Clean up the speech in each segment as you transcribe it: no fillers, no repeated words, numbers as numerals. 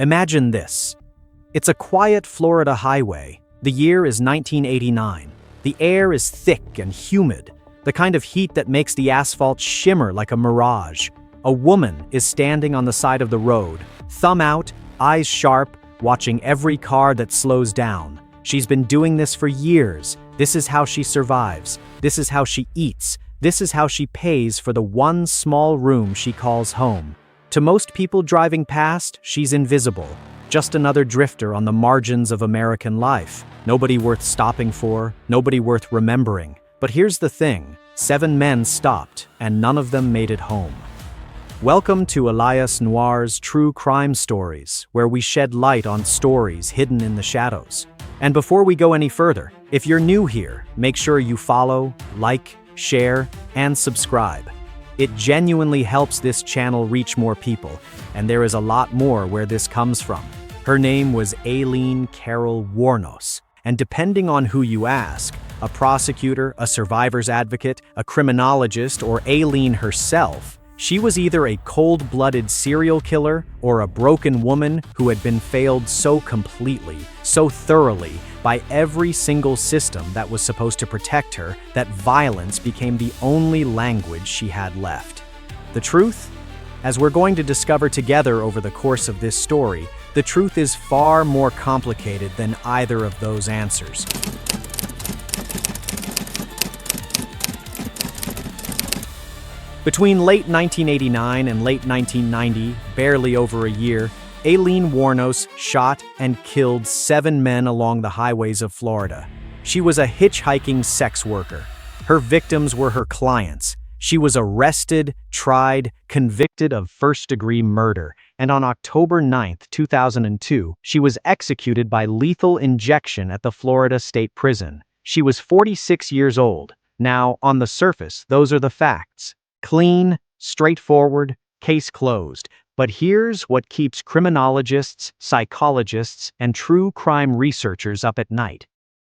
Imagine this. It's a quiet Florida highway. The year is 1989. The air is thick and humid, the kind of heat that makes the asphalt shimmer like a mirage. A woman is standing on the side of the road, thumb out, eyes sharp, watching every car that slows down. She's been doing this for years. This is how she survives. This is how she eats. This is how she pays for the one small room she calls home. To most people driving past, she's invisible. Just another drifter on the margins of American life. Nobody worth stopping for, nobody worth remembering. But here's the thing, 7 men stopped, and none of them made it home. Welcome to Aileen Wuornos' True Crime Stories, where we shed light on stories hidden in the shadows. And before we go any further, if you're new here, make sure you follow, like, share, and subscribe. It genuinely helps this channel reach more people, and there is a lot more where this comes from. Her name was Aileen Wuornos, and depending on who you ask, a prosecutor, a survivor's advocate, a criminologist, or Aileen herself, she was either a cold-blooded serial killer or a broken woman who had been failed so completely, so thoroughly, by every single system that was supposed to protect her that violence became the only language she had left. The truth? As we're going to discover together over the course of this story, the truth is far more complicated than either of those answers. Between late 1989 and late 1990, barely over a year, Aileen Wuornos shot and killed 7 men along the highways of Florida. She was a hitchhiking sex worker. Her victims were her clients. She was arrested, tried, convicted of first-degree murder, and on October 9, 2002, she was executed by lethal injection at the Florida State Prison. She was 46 years old. Now, on the surface, those are the facts. Clean, straightforward, case closed. But here's what keeps criminologists, psychologists, and true crime researchers up at night.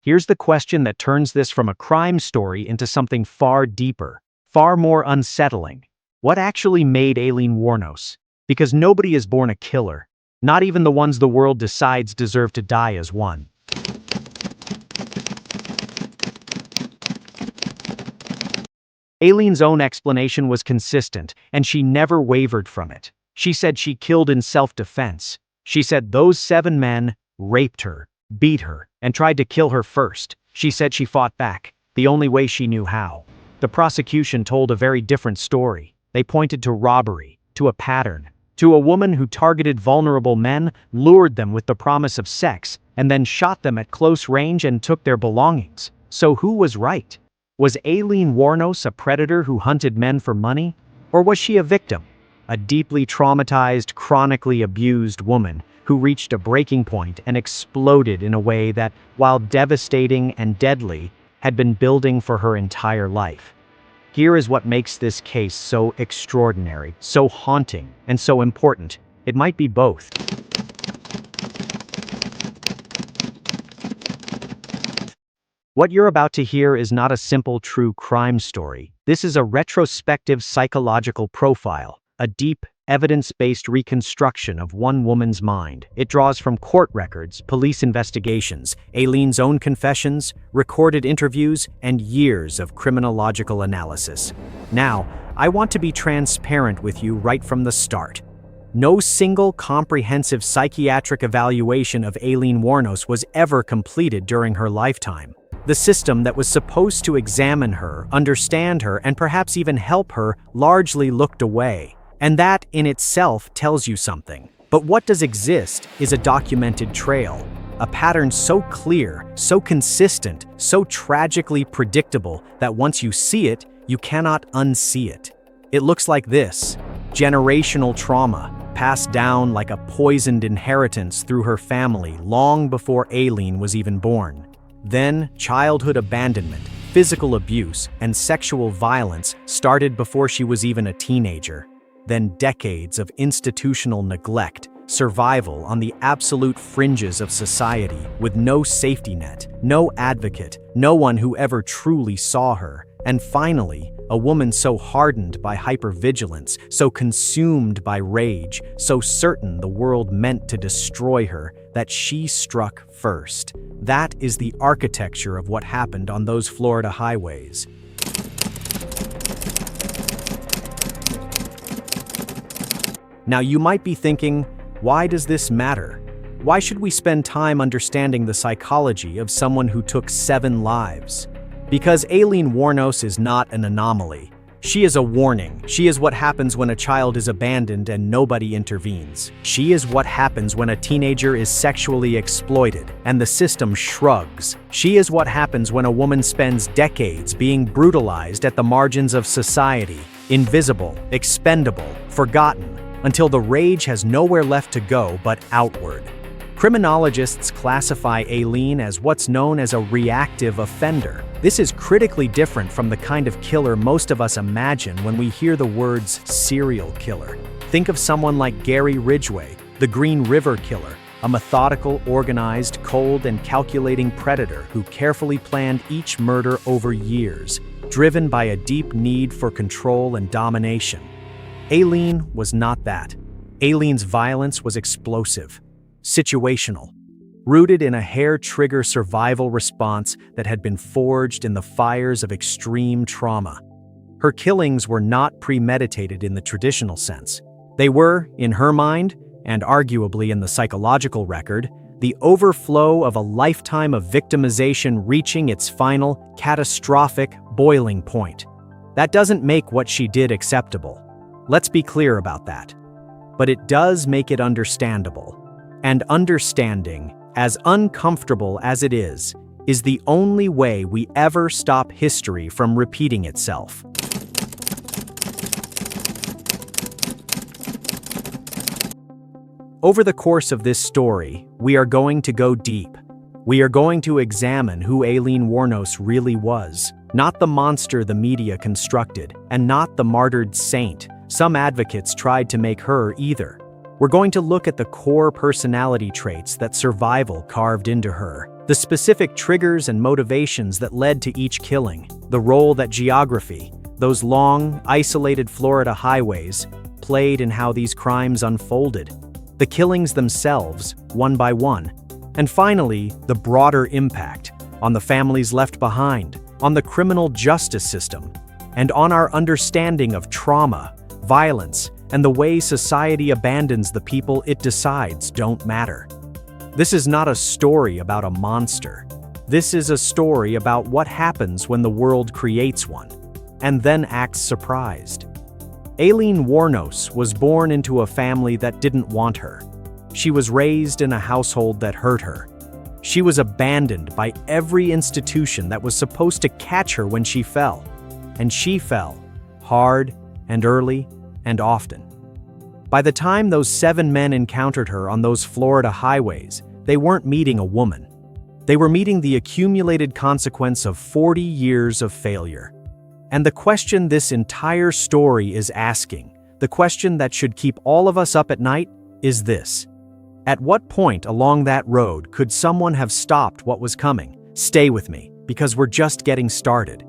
Here's the question that turns this from a crime story into something far deeper, far more unsettling. What actually made Aileen Wuornos? Because nobody is born a killer. Not even the ones the world decides deserve to die as one. Aileen's own explanation was consistent, and she never wavered from it. She said she killed in self-defense. She said those 7 men raped her, beat her, and tried to kill her first. She said she fought back, the only way she knew how. The prosecution told a very different story. They pointed to robbery, to a pattern, to a woman who targeted vulnerable men, lured them with the promise of sex, and then shot them at close range and took their belongings. So who was right? Was Aileen Wuornos a predator who hunted men for money? Or was she a victim? A deeply traumatized, chronically abused woman who reached a breaking point and exploded in a way that, while devastating and deadly, had been building for her entire life. Here is what makes this case so extraordinary, so haunting, and so important. It might be both. What you're about to hear is not a simple true crime story. This is a retrospective psychological profile, a deep, evidence-based reconstruction of one woman's mind. It draws from court records, police investigations, Aileen's own confessions, recorded interviews, and years of criminological analysis. Now, I want to be transparent with you right from the start. No single comprehensive psychiatric evaluation of Aileen Wuornos was ever completed during her lifetime. The system that was supposed to examine her, understand her, and perhaps even help her largely looked away. And that, in itself, tells you something. But what does exist is a documented trail. A pattern so clear, so consistent, so tragically predictable that once you see it, you cannot unsee it. It looks like this: generational trauma, passed down like a poisoned inheritance through her family long before Aileen was even born. Then, childhood abandonment, physical abuse, and sexual violence started before she was even a teenager. Then decades of institutional neglect, survival on the absolute fringes of society, with no safety net, no advocate, no one who ever truly saw her. And finally, a woman so hardened by hypervigilance, so consumed by rage, so certain the world meant to destroy her, that she struck first. That is the architecture of what happened on those Florida highways. Now you might be thinking, why does this matter? Why should we spend time understanding the psychology of someone who took 7 lives? Because Aileen Wuornos is not an anomaly. She is a warning. She is what happens when a child is abandoned and nobody intervenes. She is what happens when a teenager is sexually exploited and the system shrugs. She is what happens when a woman spends decades being brutalized at the margins of society, invisible, expendable, forgotten, until the rage has nowhere left to go but outward. Criminologists classify Aileen as what's known as a reactive offender. This is critically different from the kind of killer most of us imagine when we hear the words serial killer. Think of someone like Gary Ridgway, the Green River Killer, a methodical, organized, cold, and calculating predator who carefully planned each murder over years, driven by a deep need for control and domination. Aileen was not that. Aileen's violence was explosive, situational, rooted in a hair-trigger survival response that had been forged in the fires of extreme trauma. Her killings were not premeditated in the traditional sense. They were, in her mind, and arguably in the psychological record, the overflow of a lifetime of victimization reaching its final, catastrophic, boiling point. That doesn't make what she did acceptable. Let's be clear about that. But it does make it understandable. And understanding, as uncomfortable as it is the only way we ever stop history from repeating itself. Over the course of this story, we are going to go deep. We are going to examine who Aileen Wuornos really was, not the monster the media constructed, and not the martyred saint some advocates tried to make her either. We're going to look at the core personality traits that survival carved into her, the specific triggers and motivations that led to each killing, the role that geography, those long, isolated Florida highways, played in how these crimes unfolded, the killings themselves, one by one, and finally, the broader impact on the families left behind, on the criminal justice system, and on our understanding of trauma, violence, and the way society abandons the people it decides don't matter. This is not a story about a monster. This is a story about what happens when the world creates one, and then acts surprised. Aileen Wuornos was born into a family that didn't want her. She was raised in a household that hurt her. She was abandoned by every institution that was supposed to catch her when she fell. And she fell, hard and early and often. By the time those 7 men encountered her on those Florida highways, they weren't meeting a woman. They were meeting the accumulated consequence of 40 years of failure. And the question this entire story is asking, the question that should keep all of us up at night, is this: at what point along that road could someone have stopped what was coming? Stay with me, because we're just getting started.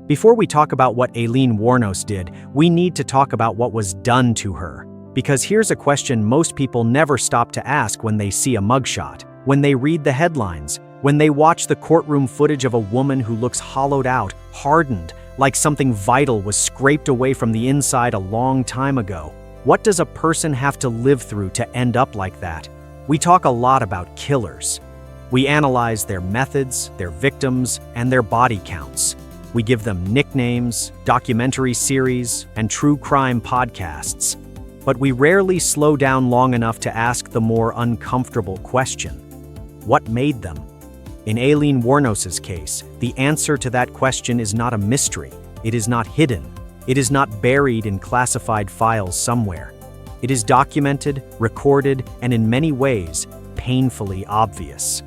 Before we talk about what Aileen Wuornos did, we need to talk about what was done to her. Because here's a question most people never stop to ask when they see a mugshot, when they read the headlines, when they watch the courtroom footage of a woman who looks hollowed out, hardened, like something vital was scraped away from the inside a long time ago. What does a person have to live through to end up like that? We talk a lot about killers. We analyze their methods, their victims, and their body counts. We give them nicknames, documentary series, and true crime podcasts. But we rarely slow down long enough to ask the more uncomfortable question: what made them? In Aileen Wuornos' case, the answer to that question is not a mystery. It is not hidden. It is not buried in classified files somewhere. It is documented, recorded, and in many ways, painfully obvious.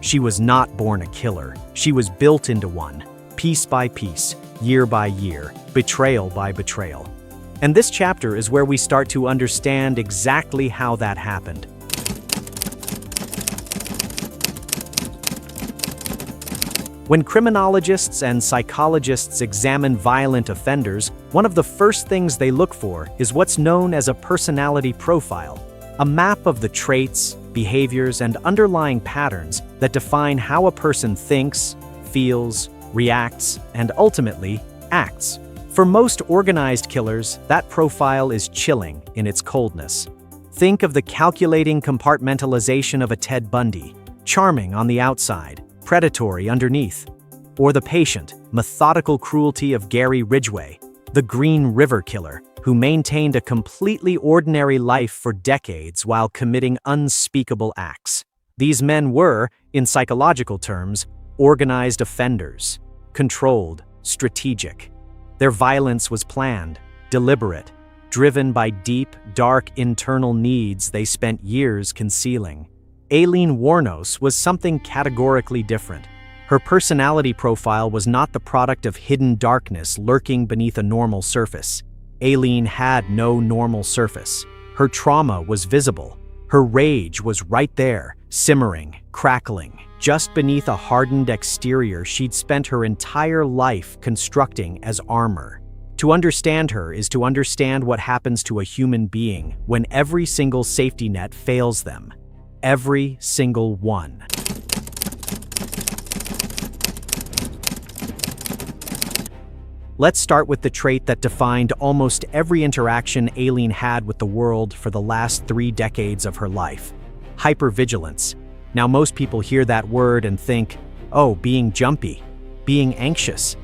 She was not born a killer. She was built into one. Piece by piece, year by year, betrayal by betrayal. And this chapter is where we start to understand exactly how that happened. When criminologists and psychologists examine violent offenders, one of the first things they look for is what's known as a personality profile, a map of the traits, behaviors, and underlying patterns that define how a person thinks, feels, reacts, and ultimately acts. For most organized killers, that profile is chilling in its coldness. Think of the calculating compartmentalization of a Ted Bundy, charming on the outside, predatory underneath. Or the patient, methodical cruelty of Gary Ridgway, the Green River Killer, who maintained a completely ordinary life for decades while committing unspeakable acts. These men were, in psychological terms, organized offenders, controlled, strategic. Their violence was planned, deliberate, driven by deep, dark internal needs they spent years concealing. Aileen Wuornos was something categorically different. Her personality profile was not the product of hidden darkness lurking beneath a normal surface. Aileen had no normal surface. Her trauma was visible. Her rage was right there, simmering, crackling, just beneath a hardened exterior she'd spent her entire life constructing as armor. To understand her is to understand what happens to a human being when every single safety net fails them. Every single one. Let's start with the trait that defined almost every interaction Aileen had with the world for the last 3 decades of her life: hypervigilance. Now, most people hear that word and think, oh, being jumpy, being anxious.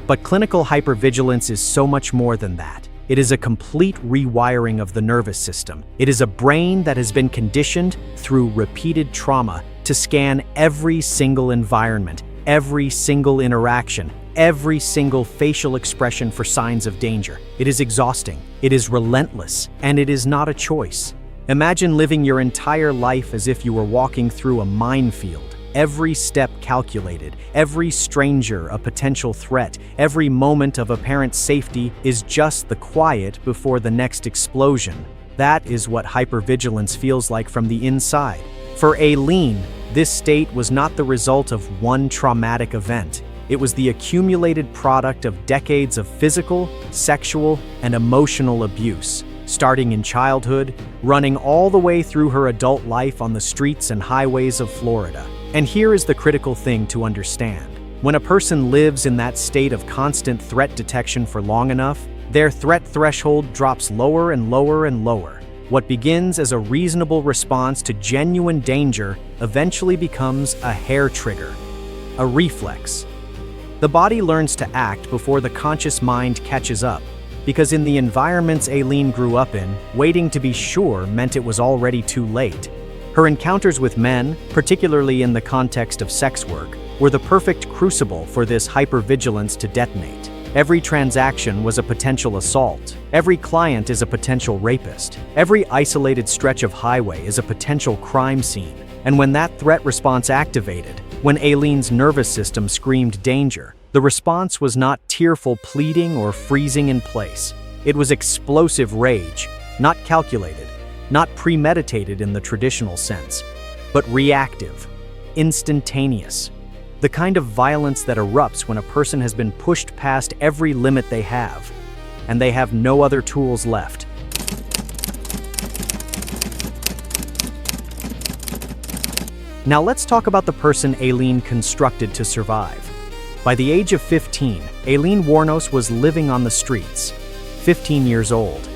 But clinical hypervigilance is so much more than that. It is a complete rewiring of the nervous system. It is a brain that has been conditioned through repeated trauma to scan every single environment, every single interaction, every single facial expression for signs of danger. It is exhausting, it is relentless, and it is not a choice. Imagine living your entire life as if you were walking through a minefield. Every step calculated, every stranger a potential threat, every moment of apparent safety is just the quiet before the next explosion. That is what hypervigilance feels like from the inside. For Aileen, this state was not the result of one traumatic event. It was the accumulated product of decades of physical, sexual, and emotional abuse, starting in childhood, running all the way through her adult life on the streets and highways of Florida. And here is the critical thing to understand. When a person lives in that state of constant threat detection for long enough, their threat threshold drops lower and lower and lower. What begins as a reasonable response to genuine danger eventually becomes a hair trigger, a reflex. The body learns to act before the conscious mind catches up, because in the environments Aileen grew up in, waiting to be sure meant it was already too late. Her encounters with men, particularly in the context of sex work, were the perfect crucible for this hypervigilance to detonate. Every transaction was a potential assault. Every client is a potential rapist. Every isolated stretch of highway is a potential crime scene. And when that threat response activated, when Aileen's nervous system screamed danger, the response was not tearful pleading or freezing in place. It was explosive rage, not calculated, not premeditated in the traditional sense, but reactive, instantaneous. The kind of violence that erupts when a person has been pushed past every limit they have, and they have no other tools left. Now let's talk about the person Aileen constructed to survive. By the age of 15, Aileen Wuornos was living on the streets. 15 years old.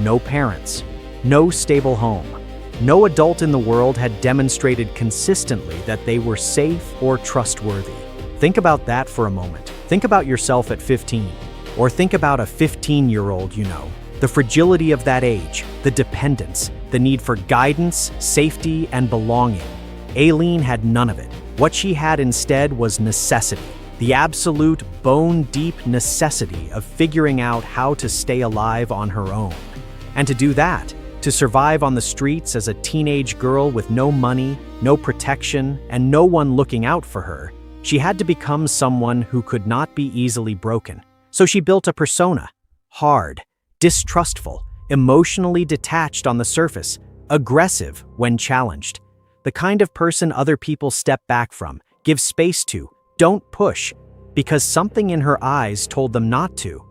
No parents. No stable home. No adult in the world had demonstrated consistently that they were safe or trustworthy. Think about that for a moment. Think about yourself at 15. Or think about a 15-year-old you know. The fragility of that age, the dependence, the need for guidance, safety, and belonging. Aileen had none of it. What she had instead was necessity. The absolute, bone-deep necessity of figuring out how to stay alive on her own. And to do that, to survive on the streets as a teenage girl with no money, no protection, and no one looking out for her, she had to become someone who could not be easily broken. So she built a persona. Hard, distrustful, emotionally detached on the surface, aggressive when challenged. The kind of person other people step back from, give space to, Don't push, because something in her eyes told them not to.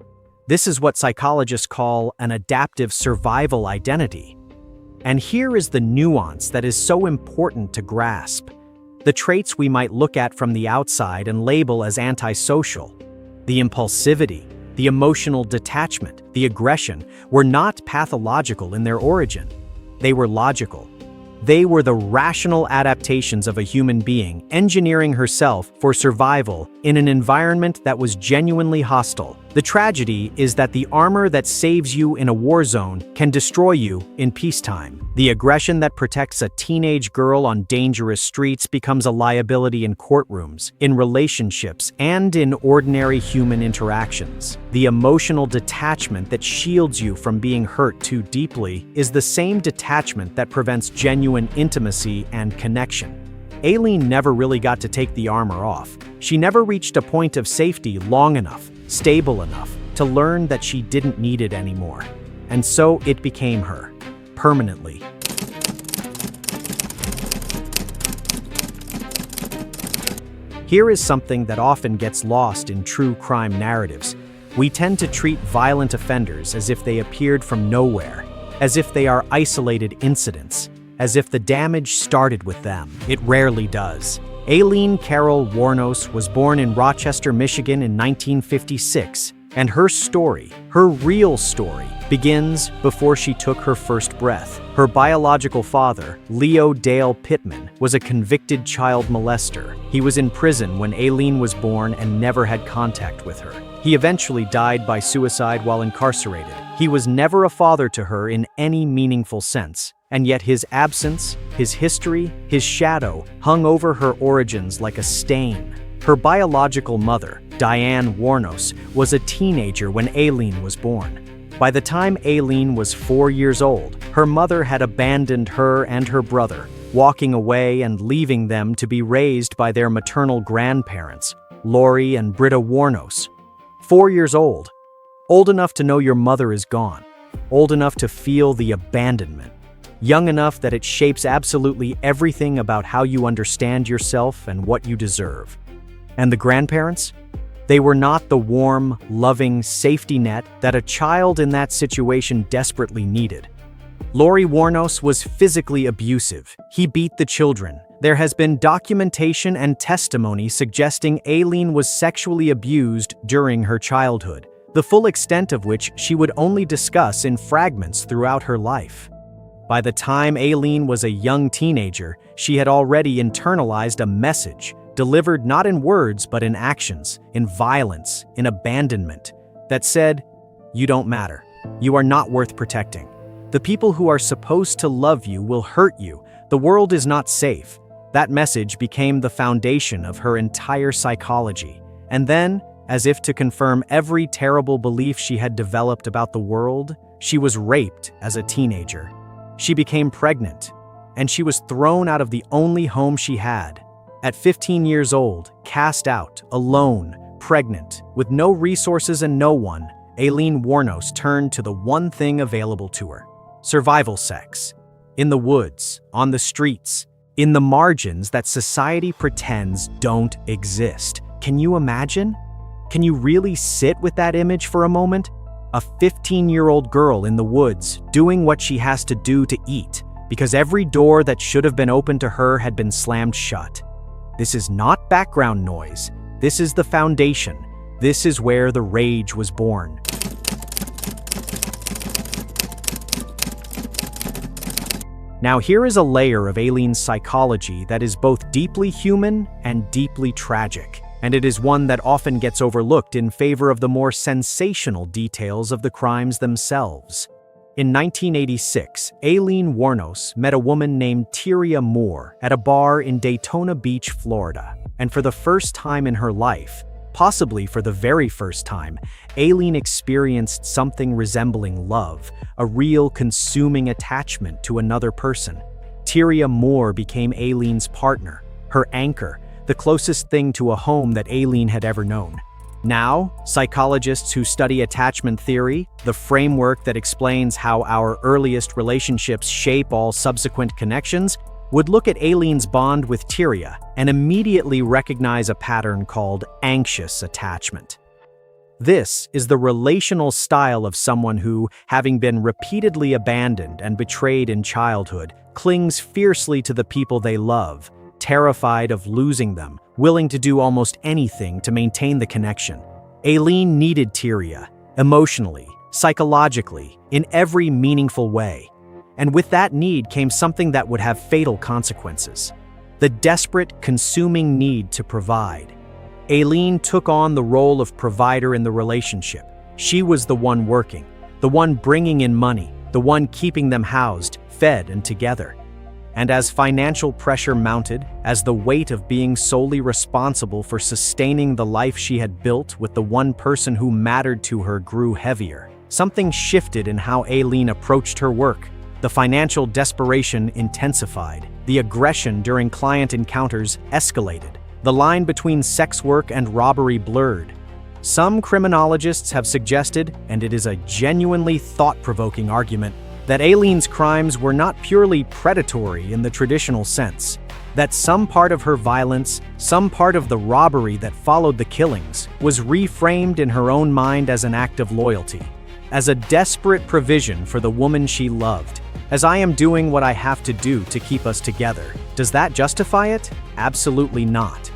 This is what psychologists call an adaptive survival identity. And here is the nuance that is so important to grasp. The traits we might look at from the outside and label as antisocial, the impulsivity, the emotional detachment, the aggression, were not pathological in their origin. They were logical. They were the rational adaptations of a human being engineering herself for survival in an environment that was genuinely hostile. The tragedy is that the armor that saves you in a war zone can destroy you in peacetime. The aggression that protects a teenage girl on dangerous streets becomes a liability in courtrooms, in relationships, and in ordinary human interactions. The emotional detachment that shields you from being hurt too deeply is the same detachment that prevents genuine intimacy and connection. Aileen never really got to take the armor off. She never reached a point of safety long enough, stable enough, to learn that she didn't need it anymore. And so it became her, permanently. Here is something that often gets lost in true crime narratives. We tend to treat violent offenders as if they appeared from nowhere, as if they are isolated incidents, as if the damage started with them. It rarely does. Aileen Carol Wuornos was born in Rochester, Michigan in 1956, and her story, her real story, begins before she took her first breath. Her biological father, Leo Dale Pittman, was a convicted child molester. He was in prison when Aileen was born and never had contact with her. He eventually died by suicide while incarcerated. He was never a father to her in any meaningful sense. And yet his absence, his history, his shadow hung over her origins like a stain. Her biological mother, Diane Wuornos, was a teenager when Aileen was born. By the time Aileen was 4 years old, her mother had abandoned her and her brother, walking away and leaving them to be raised by their maternal grandparents, Lori and Britta Wuornos. 4 years old enough to know your mother is gone, old enough to feel the abandonment. Young enough that it shapes absolutely everything about how you understand yourself and what you deserve. And the grandparents? They were not the warm, loving safety net that a child in that situation desperately needed. Lori Wuornos was physically abusive. He beat the children. There has been documentation and testimony suggesting Aileen was sexually abused during her childhood, the full extent of which she would only discuss in fragments throughout her life. By the time Aileen was a young teenager, she had already internalized a message, delivered not in words but in actions, in violence, in abandonment, that said, "You don't matter. You are not worth protecting. The people who are supposed to love you will hurt you. The world is not safe." That message became the foundation of her entire psychology. And then, as if to confirm every terrible belief she had developed about the world, she was raped as a teenager. She became pregnant, and she was thrown out of the only home she had. At 15 years old, cast out, alone, pregnant, with no resources and no one, Aileen Wuornos turned to the one thing available to her: survival sex. In the woods, on the streets, in the margins that society pretends don't exist. Can you imagine? Can you really sit with that image for a moment? A 15-year-old girl in the woods doing what she has to do to eat because every door that should have been open to her had been slammed shut. This is not background noise. This is the foundation. This is where the rage was born. Now here is a layer of Aileen's psychology that is both deeply human and deeply tragic. And it is one that often gets overlooked in favor of the more sensational details of the crimes themselves. In 1986, Aileen Wuornos met a woman named Tyria Moore at a bar in Daytona Beach, Florida. And for the first time in her life, possibly for the very first time, Aileen experienced something resembling love, a real consuming attachment to another person. Tyria Moore became Aileen's partner, her anchor, the closest thing to a home that Aileen had ever known. Now, psychologists who study attachment theory, the framework that explains how our earliest relationships shape all subsequent connections, would look at Aileen's bond with Tyria and immediately recognize a pattern called anxious attachment. This is the relational style of someone who, having been repeatedly abandoned and betrayed in childhood, clings fiercely to the people they love, terrified of losing them, willing to do almost anything to maintain the connection. Aileen needed Tyria, emotionally, psychologically, in every meaningful way. And with that need came something that would have fatal consequences: the desperate, consuming need to provide. Aileen took on the role of provider in the relationship. She was the one working, the one bringing in money, the one keeping them housed, fed, and together. And as financial pressure mounted, as the weight of being solely responsible for sustaining the life she had built with the one person who mattered to her grew heavier, something shifted in how Aileen approached her work. The financial desperation intensified. The aggression during client encounters escalated. The line between sex work and robbery blurred. Some criminologists have suggested, and it is a genuinely thought-provoking argument, that Aileen's crimes were not purely predatory in the traditional sense, that some part of her violence, some part of the robbery that followed the killings, was reframed in her own mind as an act of loyalty, as a desperate provision for the woman she loved. As I am doing what I have to do to keep us together. Does that justify it? Absolutely not.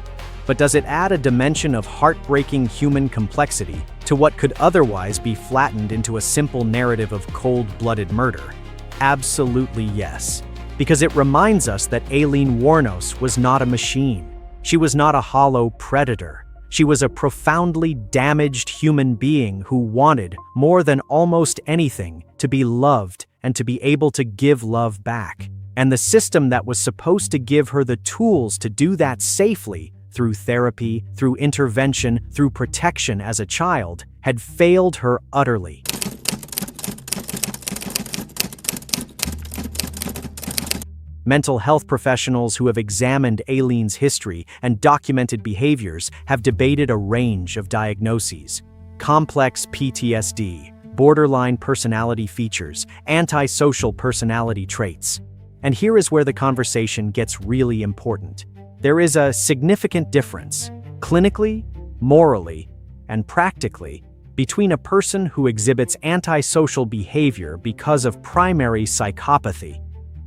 But does it add a dimension of heartbreaking human complexity to what could otherwise be flattened into a simple narrative of cold-blooded murder? Absolutely yes. Because it reminds us that Aileen Wuornos was not a machine. She was not a hollow predator. She was a profoundly damaged human being who wanted, more than almost anything, to be loved and to be able to give love back. And the system that was supposed to give her the tools to do that safely, through therapy, through intervention, through protection as a child, had failed her utterly. Mental health professionals who have examined Aileen's history and documented behaviors have debated a range of diagnoses: complex PTSD, borderline personality features, antisocial personality traits. And here is where the conversation gets really important. There is a significant difference, clinically, morally, and practically, between a person who exhibits antisocial behavior because of primary psychopathy,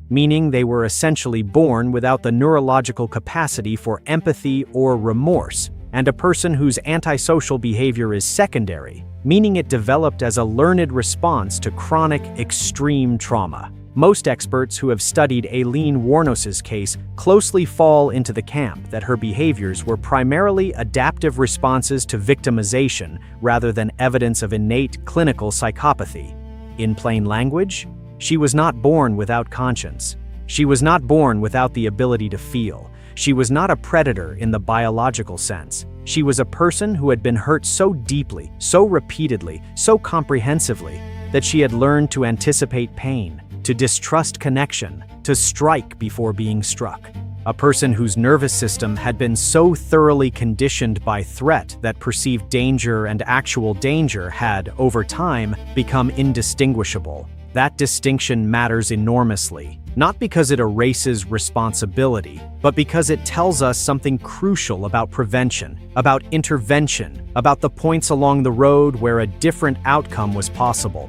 meaning they were essentially born without the neurological capacity for empathy or remorse, and a person whose antisocial behavior is secondary, meaning it developed as a learned response to chronic, extreme trauma. Most experts who have studied Aileen Wuornos' case closely fall into the camp that her behaviors were primarily adaptive responses to victimization rather than evidence of innate clinical psychopathy. In plain language, she was not born without conscience. She was not born without the ability to feel. She was not a predator in the biological sense. She was a person who had been hurt so deeply, so repeatedly, so comprehensively, that she had learned to anticipate pain, to distrust connection, to strike before being struck. A person whose nervous system had been so thoroughly conditioned by threat that perceived danger and actual danger had, over time, become indistinguishable. That distinction matters enormously, not because it erases responsibility, but because it tells us something crucial about prevention, about intervention, about the points along the road where a different outcome was possible.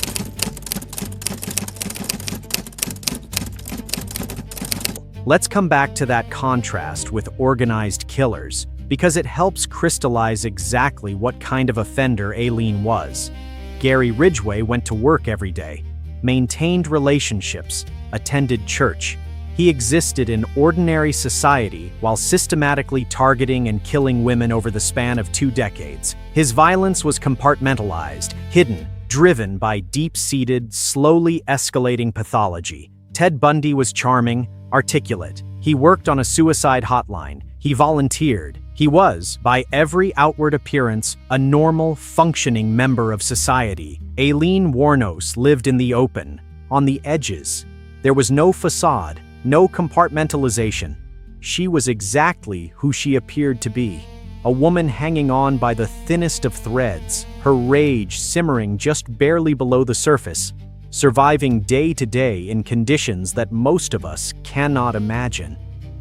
Let's come back to that contrast with organized killers, because it helps crystallize exactly what kind of offender Aileen was. Gary Ridgway went to work every day, maintained relationships, attended church. He existed in ordinary society while systematically targeting and killing women over the span of 2 decades. His violence was compartmentalized, hidden, driven by deep-seated, slowly escalating pathology. Ted Bundy was charming, articulate. He worked on a suicide hotline. He volunteered. He was, by every outward appearance, a normal, functioning member of society. Aileen Wuornos lived in the open, on the edges. There was no facade, no compartmentalization. She was exactly who she appeared to be. A woman hanging on by the thinnest of threads, her rage simmering just barely below the surface. surviving day to day in conditions that most of us cannot imagine.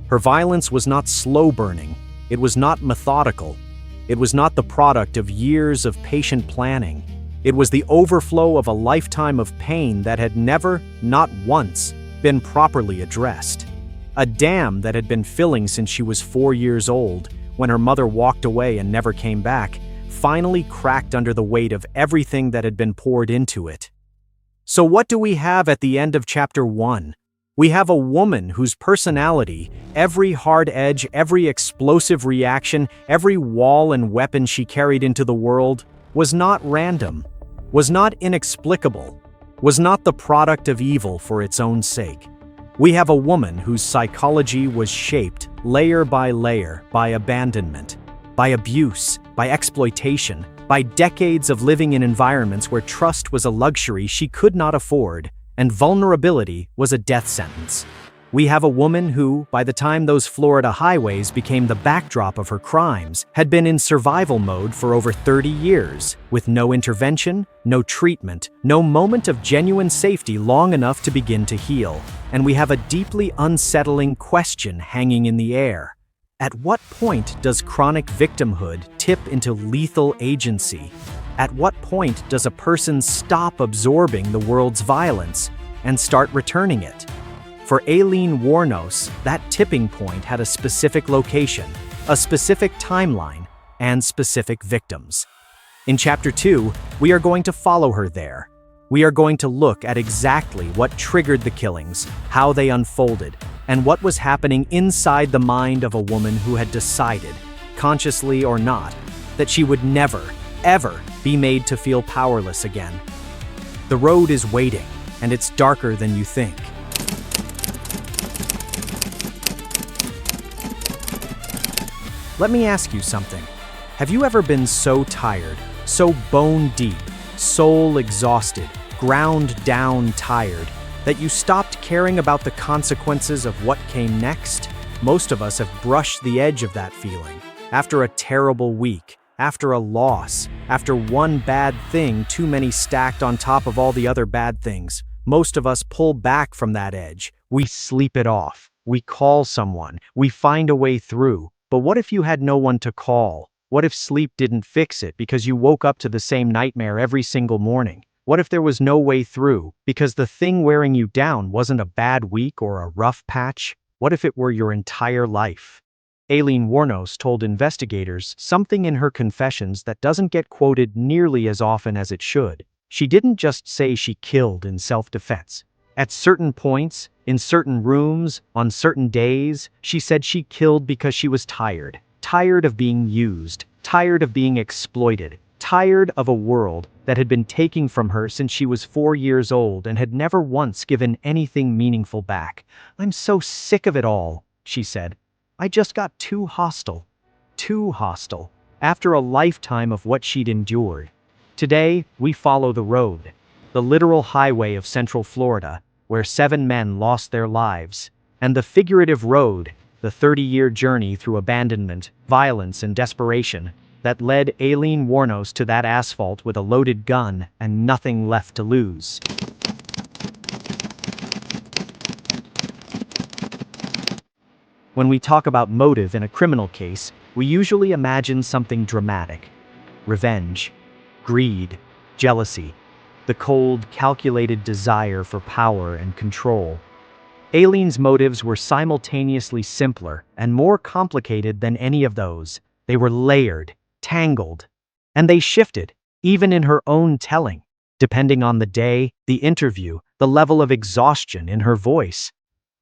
Her violence was not slow burning, it was not methodical, it was not the product of years of patient planning. It was the overflow of a lifetime of pain that had never, not once, been properly addressed. A dam that had been filling since she was 4 years old, when her mother walked away and never came back, finally cracked under the weight of everything that had been poured into it. So what do we have at the end of chapter 1? We have a woman whose personality, every hard edge, every explosive reaction, every wall and weapon she carried into the world, was not random, was not inexplicable, was not the product of evil for its own sake. We have a woman whose psychology was shaped layer by abandonment, by abuse, by exploitation, by decades of living in environments where trust was a luxury she could not afford, and vulnerability was a death sentence. We have a woman who, by the time those Florida highways became the backdrop of her crimes, had been in survival mode for over 30 years, with no intervention, no treatment, no moment of genuine safety long enough to begin to heal. And we have a deeply unsettling question hanging in the air. At what point does chronic victimhood tip into lethal agency? At what point does a person stop absorbing the world's violence and start returning it? For Aileen Wuornos, that tipping point had a specific location, a specific timeline, and specific victims. In Chapter 2, we are going to follow her there. We are going to look at exactly what triggered the killings, how they unfolded, and what was happening inside the mind of a woman who had decided, consciously or not, that she would never, ever be made to feel powerless again. The road is waiting, and it's darker than you think. Let me ask you something. Have you ever been so tired, so bone deep, soul exhausted, ground down tired, that you stopped caring about the consequences of what came next? Most of us have brushed the edge of that feeling. After a terrible week, after a loss, after one bad thing too many stacked on top of all the other bad things, most of us pull back from that edge. We sleep it off. We call someone. We find a way through. But what if you had no one to call? What if sleep didn't fix it because you woke up to the same nightmare every single morning? What if there was no way through because the thing wearing you down wasn't a bad week or a rough patch? What if it were your entire life? Aileen Wuornos told investigators something in her confessions that doesn't get quoted nearly as often as it should. She didn't just say she killed in self-defense. At certain points, in certain rooms, on certain days, she said she killed because she was tired. Tired of being used, tired of being exploited, tired of a world that had been taken from her since she was 4 years old and had never once given anything meaningful back. "I'm so sick of it all," she said. "I just got too hostile. Too hostile." After a lifetime of what she'd endured. Today, we follow the road, the literal highway of Central Florida, where 7 men lost their lives, and the figurative road, the 30-year journey through abandonment, violence, and desperation that led Aileen Wuornos to that asphalt with a loaded gun and nothing left to lose. When we talk about motive in a criminal case, we usually imagine something dramatic: revenge, greed, jealousy, the cold, calculated desire for power and control. Aileen's motives were simultaneously simpler and more complicated than any of those. They were layered, tangled, and they shifted, even in her own telling, depending on the day, the interview, the level of exhaustion in her voice.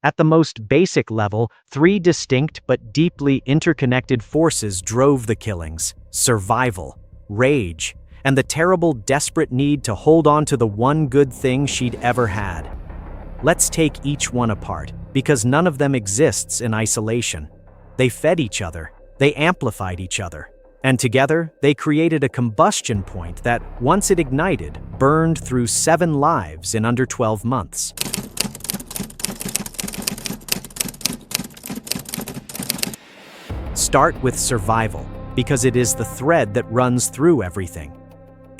At the most basic level, 3 distinct but deeply interconnected forces drove the killings: survival, rage, and the terrible, desperate need to hold on to the one good thing she'd ever had. Let's take each one apart, because none of them exists in isolation. They fed each other, they amplified each other, and together they created a combustion point that, once it ignited, burned through 7 lives in under 12 months. Start with survival, because it is the thread that runs through everything.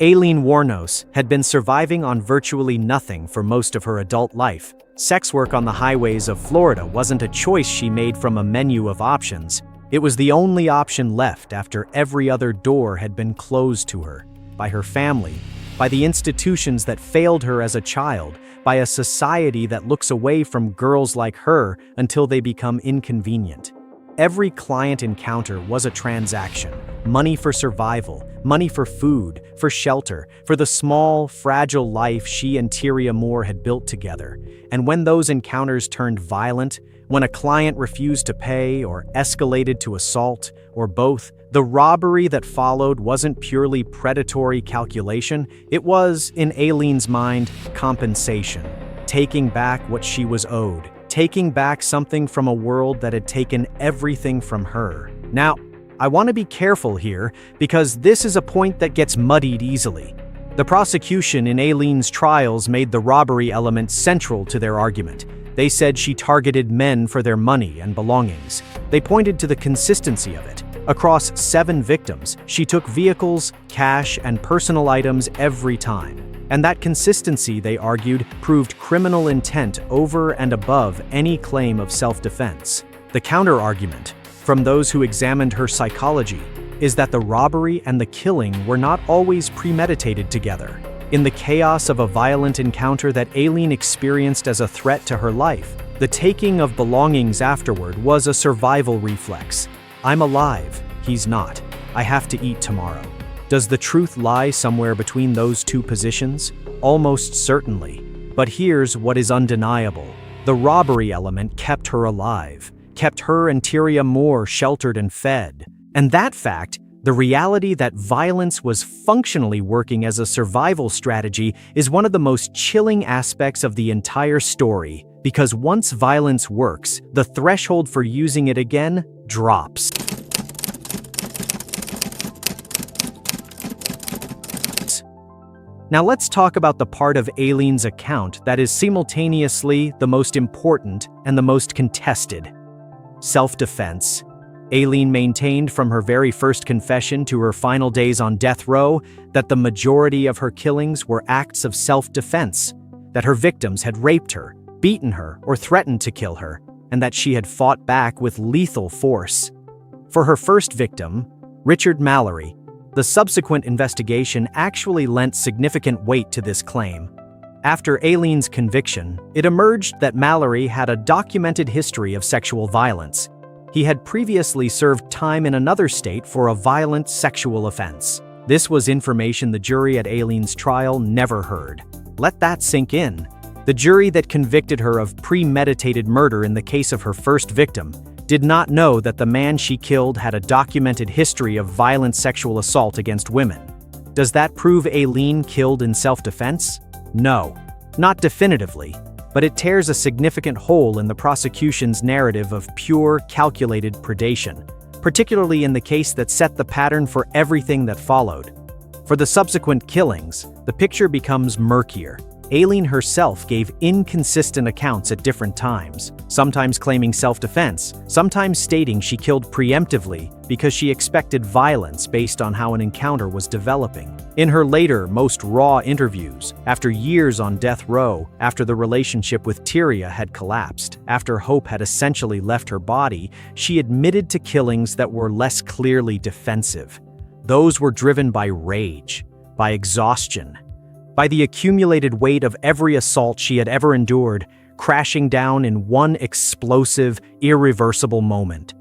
Aileen Wuornos had been surviving on virtually nothing for most of her adult life. Sex work on the highways of Florida wasn't a choice she made from a menu of options. It was the only option left after every other door had been closed to her, by her family, by the institutions that failed her as a child, by a society that looks away from girls like her until they become inconvenient. Every client encounter was a transaction. Money for survival, money for food, for shelter, for the small, fragile life she and Tyria Moore had built together. And when those encounters turned violent, when a client refused to pay or escalated to assault, or both, the robbery that followed wasn't purely predatory calculation, it was, in Aileen's mind, compensation. Taking back what she was owed. Taking back something from a world that had taken everything from her. Now, I want to be careful here because this is a point that gets muddied easily. The prosecution in Aileen's trials made the robbery element central to their argument. They said she targeted men for their money and belongings. They pointed to the consistency of it. Across 7 victims, she took vehicles, cash, and personal items every time. And that consistency, they argued, proved criminal intent over and above any claim of self-defense. The counter-argument, from those who examined her psychology, is that the robbery and the killing were not always premeditated together. In the chaos of a violent encounter that Aileen experienced as a threat to her life, the taking of belongings afterward was a survival reflex. I'm alive, he's not. I have to eat tomorrow. Does the truth lie somewhere between those two positions? Almost certainly. But here's what is undeniable. The robbery element kept her alive, kept her and Tyria Moore sheltered and fed. And that fact, the reality that violence was functionally working as a survival strategy, is one of the most chilling aspects of the entire story, because once violence works, the threshold for using it again drops. Now let's talk about the part of Aileen's account that is simultaneously the most important and the most contested. Self-defense. Aileen maintained from her very first confession to her final days on death row that the majority of her killings were acts of self-defense, that her victims had raped her, beaten her, or threatened to kill her, and that she had fought back with lethal force. For her first victim, Richard Mallory, the subsequent investigation actually lent significant weight to this claim. After Aileen's conviction, it emerged that Mallory had a documented history of sexual violence. He had previously served time in another state for a violent sexual offense. This was information the jury at Aileen's trial never heard. Let that sink in. The jury that convicted her of premeditated murder in the case of her first victim did not know that the man she killed had a documented history of violent sexual assault against women. Does that prove Aileen killed in self-defense? No, not definitively, but it tears a significant hole in the prosecution's narrative of pure, calculated predation, particularly in the case that set the pattern for everything that followed. For the subsequent killings, the picture becomes murkier. Aileen herself gave inconsistent accounts at different times, sometimes claiming self-defense, sometimes stating she killed preemptively because she expected violence based on how an encounter was developing. In her later, most raw interviews, after years on death row, after the relationship with Tyria had collapsed, after hope had essentially left her body, she admitted to killings that were less clearly defensive. Those were driven by rage, by exhaustion, by the accumulated weight of every assault she had ever endured, crashing down in one explosive, irreversible moment.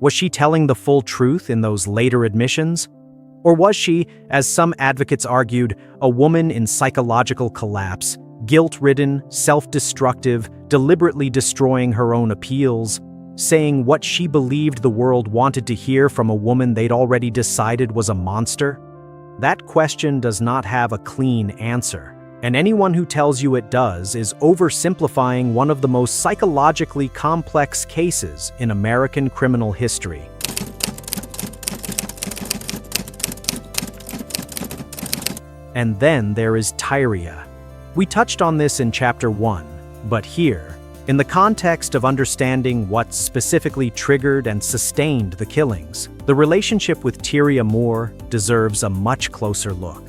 Was she telling the full truth in those later admissions? Or was she, as some advocates argued, a woman in psychological collapse, guilt-ridden, self-destructive, deliberately destroying her own appeals, saying what she believed the world wanted to hear from a woman they'd already decided was a monster? That question does not have a clean answer, and anyone who tells you it does is oversimplifying one of the most psychologically complex cases in American criminal history. And then there is Tyria. We touched on this in Chapter 1, but here, in the context of understanding what specifically triggered and sustained the killings, the relationship with Tyria Moore deserves a much closer look.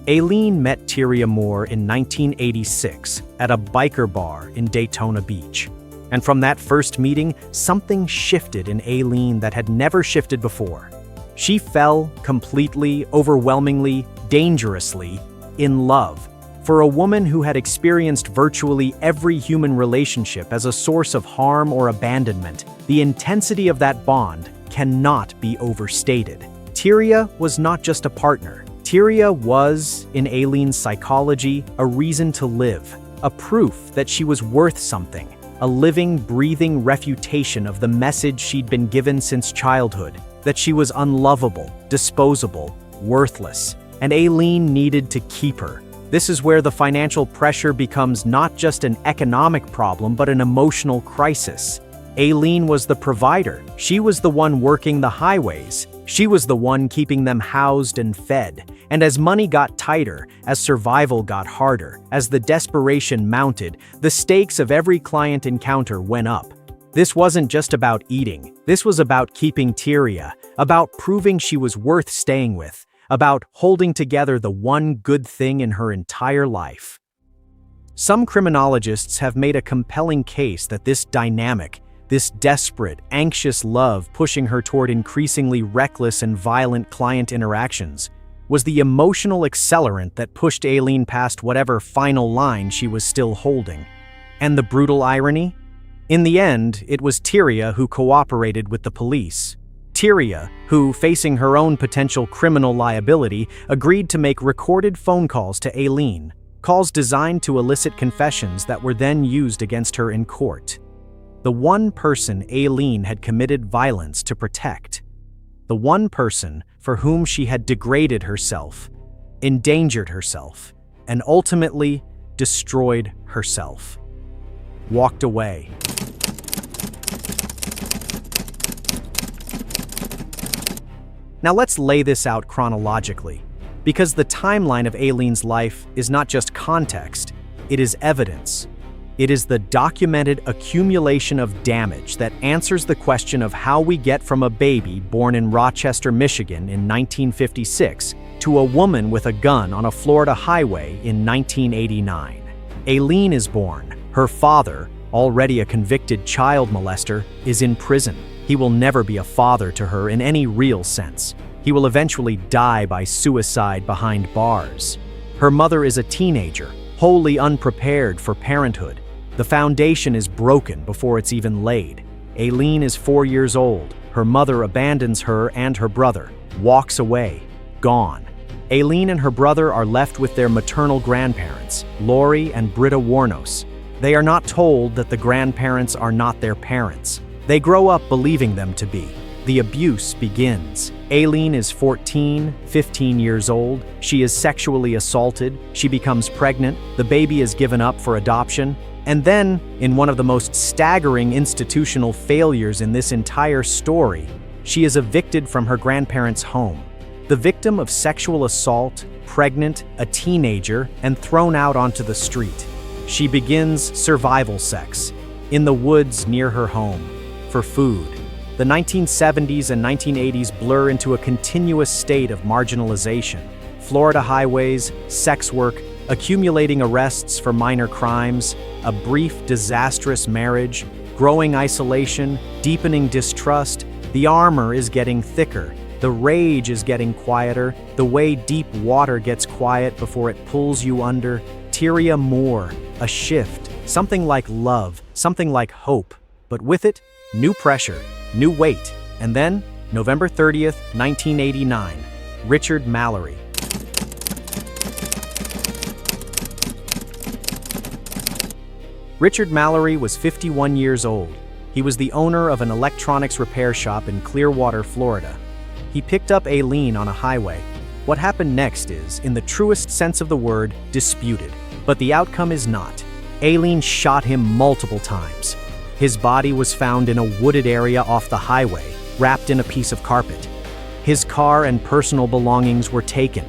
Aileen met Tyria Moore in 1986 at a biker bar in Daytona Beach. And from that first meeting, something shifted in Aileen that had never shifted before. She fell completely, overwhelmingly, dangerously in love for a woman who had experienced virtually every human relationship as a source of harm or abandonment. The intensity of that bond cannot be overstated. Tyria was not just a partner. Tyria was, in Aileen's psychology, a reason to live, a proof that she was worth something, a living, breathing refutation of the message she'd been given since childhood, that she was unlovable, disposable, worthless, and Aileen needed to keep her. This is where the financial pressure becomes not just an economic problem, but an emotional crisis. Aileen was the provider. She was the one working the highways. She was the one keeping them housed and fed. And as money got tighter, as survival got harder, as the desperation mounted, the stakes of every client encounter went up. This wasn't just about eating. This was about keeping Tyria, about proving she was worth staying with, about holding together the one good thing in her entire life. Some criminologists have made a compelling case that this dynamic, this desperate, anxious love pushing her toward increasingly reckless and violent client interactions, was the emotional accelerant that pushed Aileen past whatever final line she was still holding. And the brutal irony? In the end, it was Tyria who cooperated with the police. Tyria, who, facing her own potential criminal liability, agreed to make recorded phone calls to Aileen, calls designed to elicit confessions that were then used against her in court. The one person Aileen had committed violence to protect. The one person for whom she had degraded herself, endangered herself, and ultimately destroyed herself. Walked away. Now let's lay this out chronologically, because the timeline of Aileen's life is not just context, it is evidence. It is the documented accumulation of damage that answers the question of how we get from a baby born in Rochester, Michigan in 1956 to a woman with a gun on a Florida highway in 1989. Aileen is born. Her father, already a convicted child molester, is in prison. He will never be a father to her in any real sense. He will eventually die by suicide behind bars. Her mother is a teenager, wholly unprepared for parenthood. The foundation is broken before it's even laid. Aileen is 4 years old. Her mother abandons her and her brother, walks away, gone. Aileen and her brother are left with their maternal grandparents, Lori and Britta Wuornos. They are not told that the grandparents are not their parents. They grow up believing them to be. The abuse begins. Aileen is 14, 15 years old. She is sexually assaulted. She becomes pregnant. The baby is given up for adoption. And then, in one of the most staggering institutional failures in this entire story, she is evicted from her grandparents' home. The victim of sexual assault, pregnant, a teenager, and thrown out onto the street. She begins survival sex in the woods near her home for food. The 1970s and 1980s blur into a continuous state of marginalization. Florida highways, sex work, accumulating arrests for minor crimes, a brief, disastrous marriage, growing isolation, deepening distrust. The armor is getting thicker. The rage is getting quieter. The way deep water gets quiet before it pulls you under. Tyria Moore, a shift, something like love, something like hope. But with it, new pressure, new weight. And then, November 30th, 1989, Richard Mallory. Richard Mallory was 51 years old. He was the owner of an electronics repair shop in Clearwater, Florida. He picked up Aileen on a highway. What happened next is, in the truest sense of the word, disputed. But the outcome is not. Aileen shot him multiple times. His body was found in a wooded area off the highway, wrapped in a piece of carpet. His car and personal belongings were taken.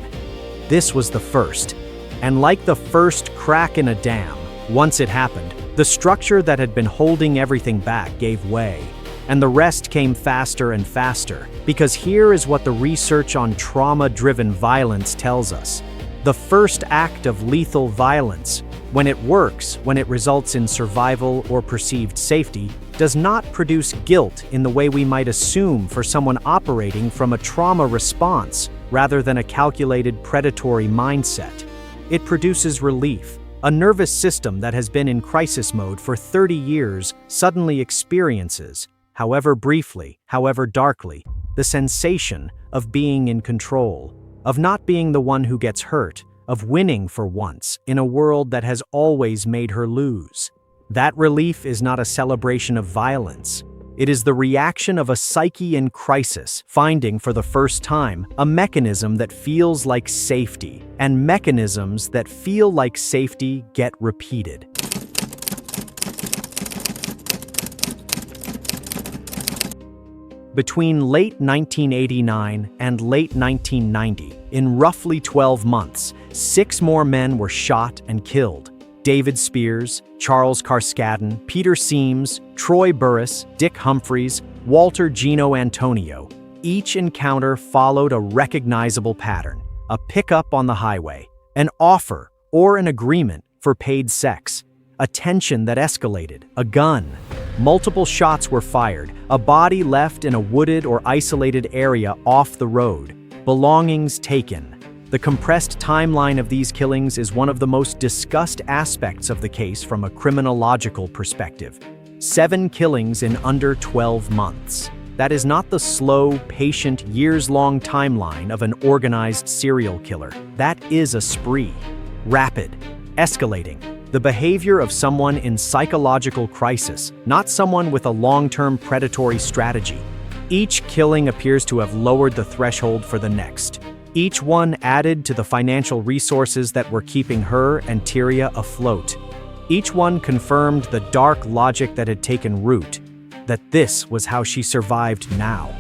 This was the first. And like the first crack in a dam, once it happened, the structure that had been holding everything back gave way. And the rest came faster and faster, because here is what the research on trauma-driven violence tells us. The first act of lethal violence, when it works, when it results in survival or perceived safety, does not produce guilt in the way we might assume for someone operating from a trauma response rather than a calculated predatory mindset. It produces relief. A nervous system that has been in crisis mode for 30 years suddenly experiences, however briefly, however darkly, the sensation of being in control, of not being the one who gets hurt, of winning for once in a world that has always made her lose. That relief is not a celebration of violence. It is the reaction of a psyche in crisis, finding for the first time a mechanism that feels like safety, and mechanisms that feel like safety get repeated. Between late 1989 and late 1990, in roughly 12 months, 6 more men were shot and killed. David Spears, Charles Carskadden, Peter Seams, Troy Burris, Dick Humphreys, Walter Gino Antonio. Each encounter followed a recognizable pattern: a pickup on the highway, an offer or an agreement for paid sex, a tension that escalated, a gun. Multiple shots were fired, a body left in a wooded or isolated area off the road, belongings taken. The compressed timeline of these killings is one of the most discussed aspects of the case from a criminological perspective. 7 killings in under 12 months. That is not the slow, patient, years-long timeline of an organized serial killer. That is a spree. Rapid, escalating. The behavior of someone in psychological crisis, not someone with a long-term predatory strategy. Each killing appears to have lowered the threshold for the next. Each one added to the financial resources that were keeping her and Tyria afloat. Each one confirmed the dark logic that had taken root, that this was how she survived now.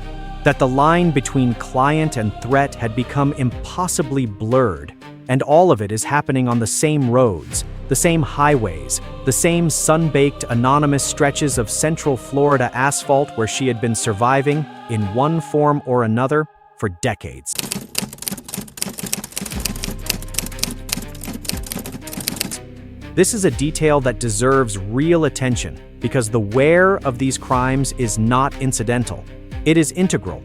That the line between client and threat had become impossibly blurred, and all of it is happening on the same roads, the same highways, the same sun-baked anonymous stretches of Central Florida asphalt where she had been surviving, in one form or another, for decades. This is a detail that deserves real attention because the where of these crimes is not incidental. It is integral.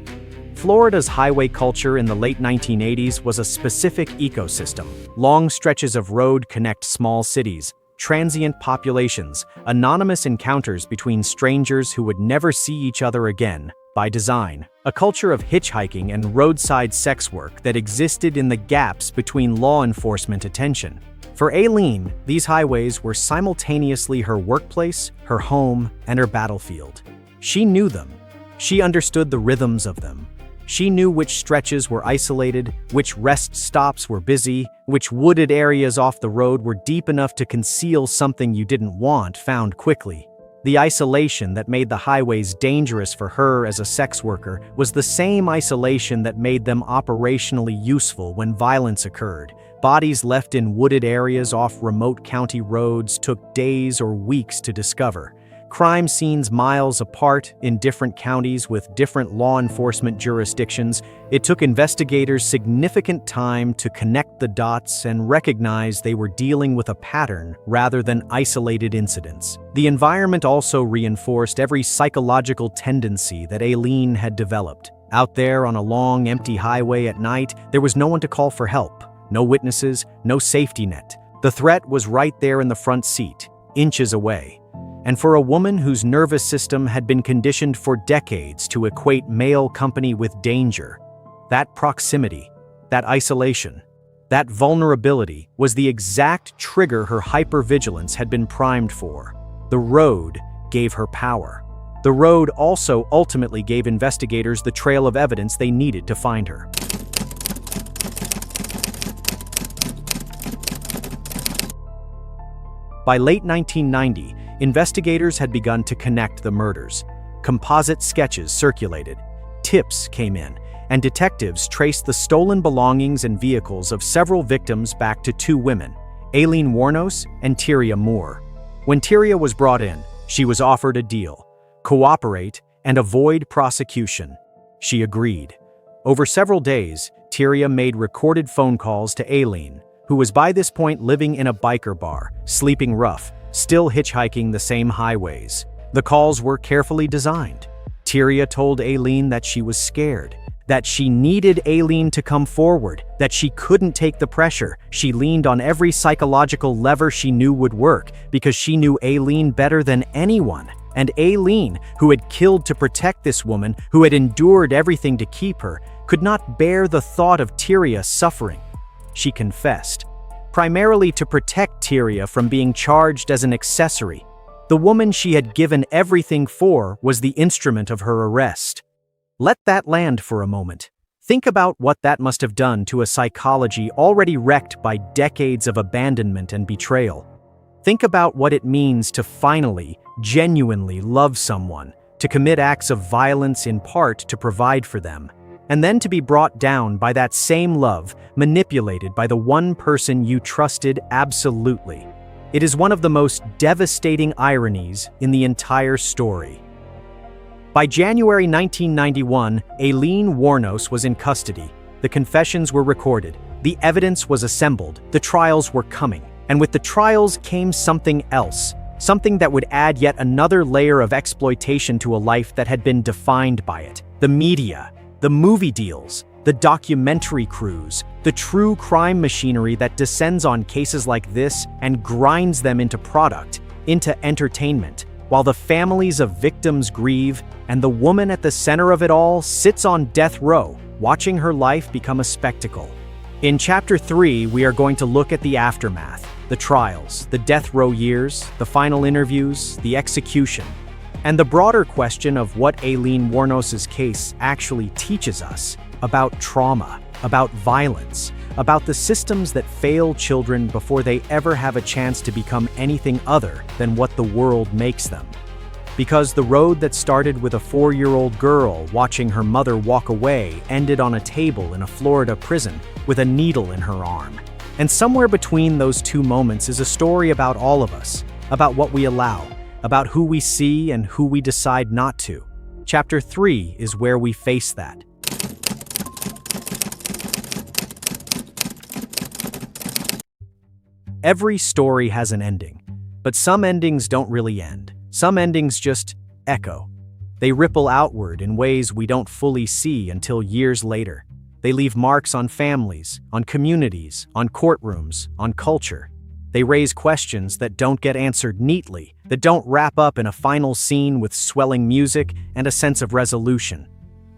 Florida's highway culture in the late 1980s was a specific ecosystem. Long stretches of road connect small cities, transient populations, anonymous encounters between strangers who would never see each other again, by design. A culture of hitchhiking and roadside sex work that existed in the gaps between law enforcement attention. For Aileen, these highways were simultaneously her workplace, her home, and her battlefield. She knew them. She understood the rhythms of them. She knew which stretches were isolated, which rest stops were busy, which wooded areas off the road were deep enough to conceal something you didn't want found quickly. The isolation that made the highways dangerous for her as a sex worker was the same isolation that made them operationally useful when violence occurred. Bodies left in wooded areas off remote county roads took days or weeks to discover. Crime scenes miles apart in different counties with different law enforcement jurisdictions, it took investigators significant time to connect the dots and recognize they were dealing with a pattern rather than isolated incidents. The environment also reinforced every psychological tendency that Aileen had developed. Out there on a long, empty highway at night, there was no one to call for help. No witnesses, no safety net. The threat was right there in the front seat, inches away. And for a woman whose nervous system had been conditioned for decades to equate male company with danger, that proximity, that isolation, that vulnerability was the exact trigger her hypervigilance had been primed for. The road gave her power. The road also ultimately gave investigators the trail of evidence they needed to find her. By late 1990, investigators had begun to connect the murders. Composite sketches circulated, tips came in, and detectives traced the stolen belongings and vehicles of several victims back to 2 women, Aileen Wuornos and Tyria Moore. When Tyria was brought in, she was offered a deal: cooperate and avoid prosecution. She agreed. Over several days, Tyria made recorded phone calls to Aileen, who was by this point living in a biker bar, sleeping rough, still hitchhiking the same highways. The calls were carefully designed. Tyria told Aileen that she was scared, that she needed Aileen to come forward, that she couldn't take the pressure. She leaned on every psychological lever she knew would work because she knew Aileen better than anyone. And Aileen, who had killed to protect this woman, who had endured everything to keep her, could not bear the thought of Tyria suffering. She confessed, primarily to protect Tyria from being charged as an accessory. The woman she had given everything for was the instrument of her arrest. Let that land for a moment. Think about what that must have done to a psychology already wrecked by decades of abandonment and betrayal. Think about what it means to finally, genuinely love someone, to commit acts of violence in part to provide for them, and then to be brought down by that same love, manipulated by the one person you trusted absolutely. It is one of the most devastating ironies in the entire story. By January 1991, Aileen Wuornos was in custody. The confessions were recorded. The evidence was assembled. The trials were coming. And with the trials came something else. Something that would add yet another layer of exploitation to a life that had been defined by it. The media, the movie deals, the documentary crews, the true crime machinery that descends on cases like this and grinds them into product, into entertainment, while the families of victims grieve and the woman at the center of it all sits on death row, watching her life become a spectacle. In Chapter 3, we are going to look at the aftermath, the trials, the death row years, the final interviews, the execution, and the broader question of what Aileen Wuornos' case actually teaches us about trauma, about violence, about the systems that fail children before they ever have a chance to become anything other than what the world makes them. Because the road that started with a 4-year-old girl watching her mother walk away ended on a table in a Florida prison with a needle in her arm. And somewhere between those two moments is a story about all of us, about what we allow, about who we see and who we decide not to. Chapter 3 is where we face that. Every story has an ending, but some endings don't really end. Some endings just echo. They ripple outward in ways we don't fully see until years later. They leave marks on families, on communities, on courtrooms, on culture. They raise questions that don't get answered neatly, that don't wrap up in a final scene with swelling music and a sense of resolution.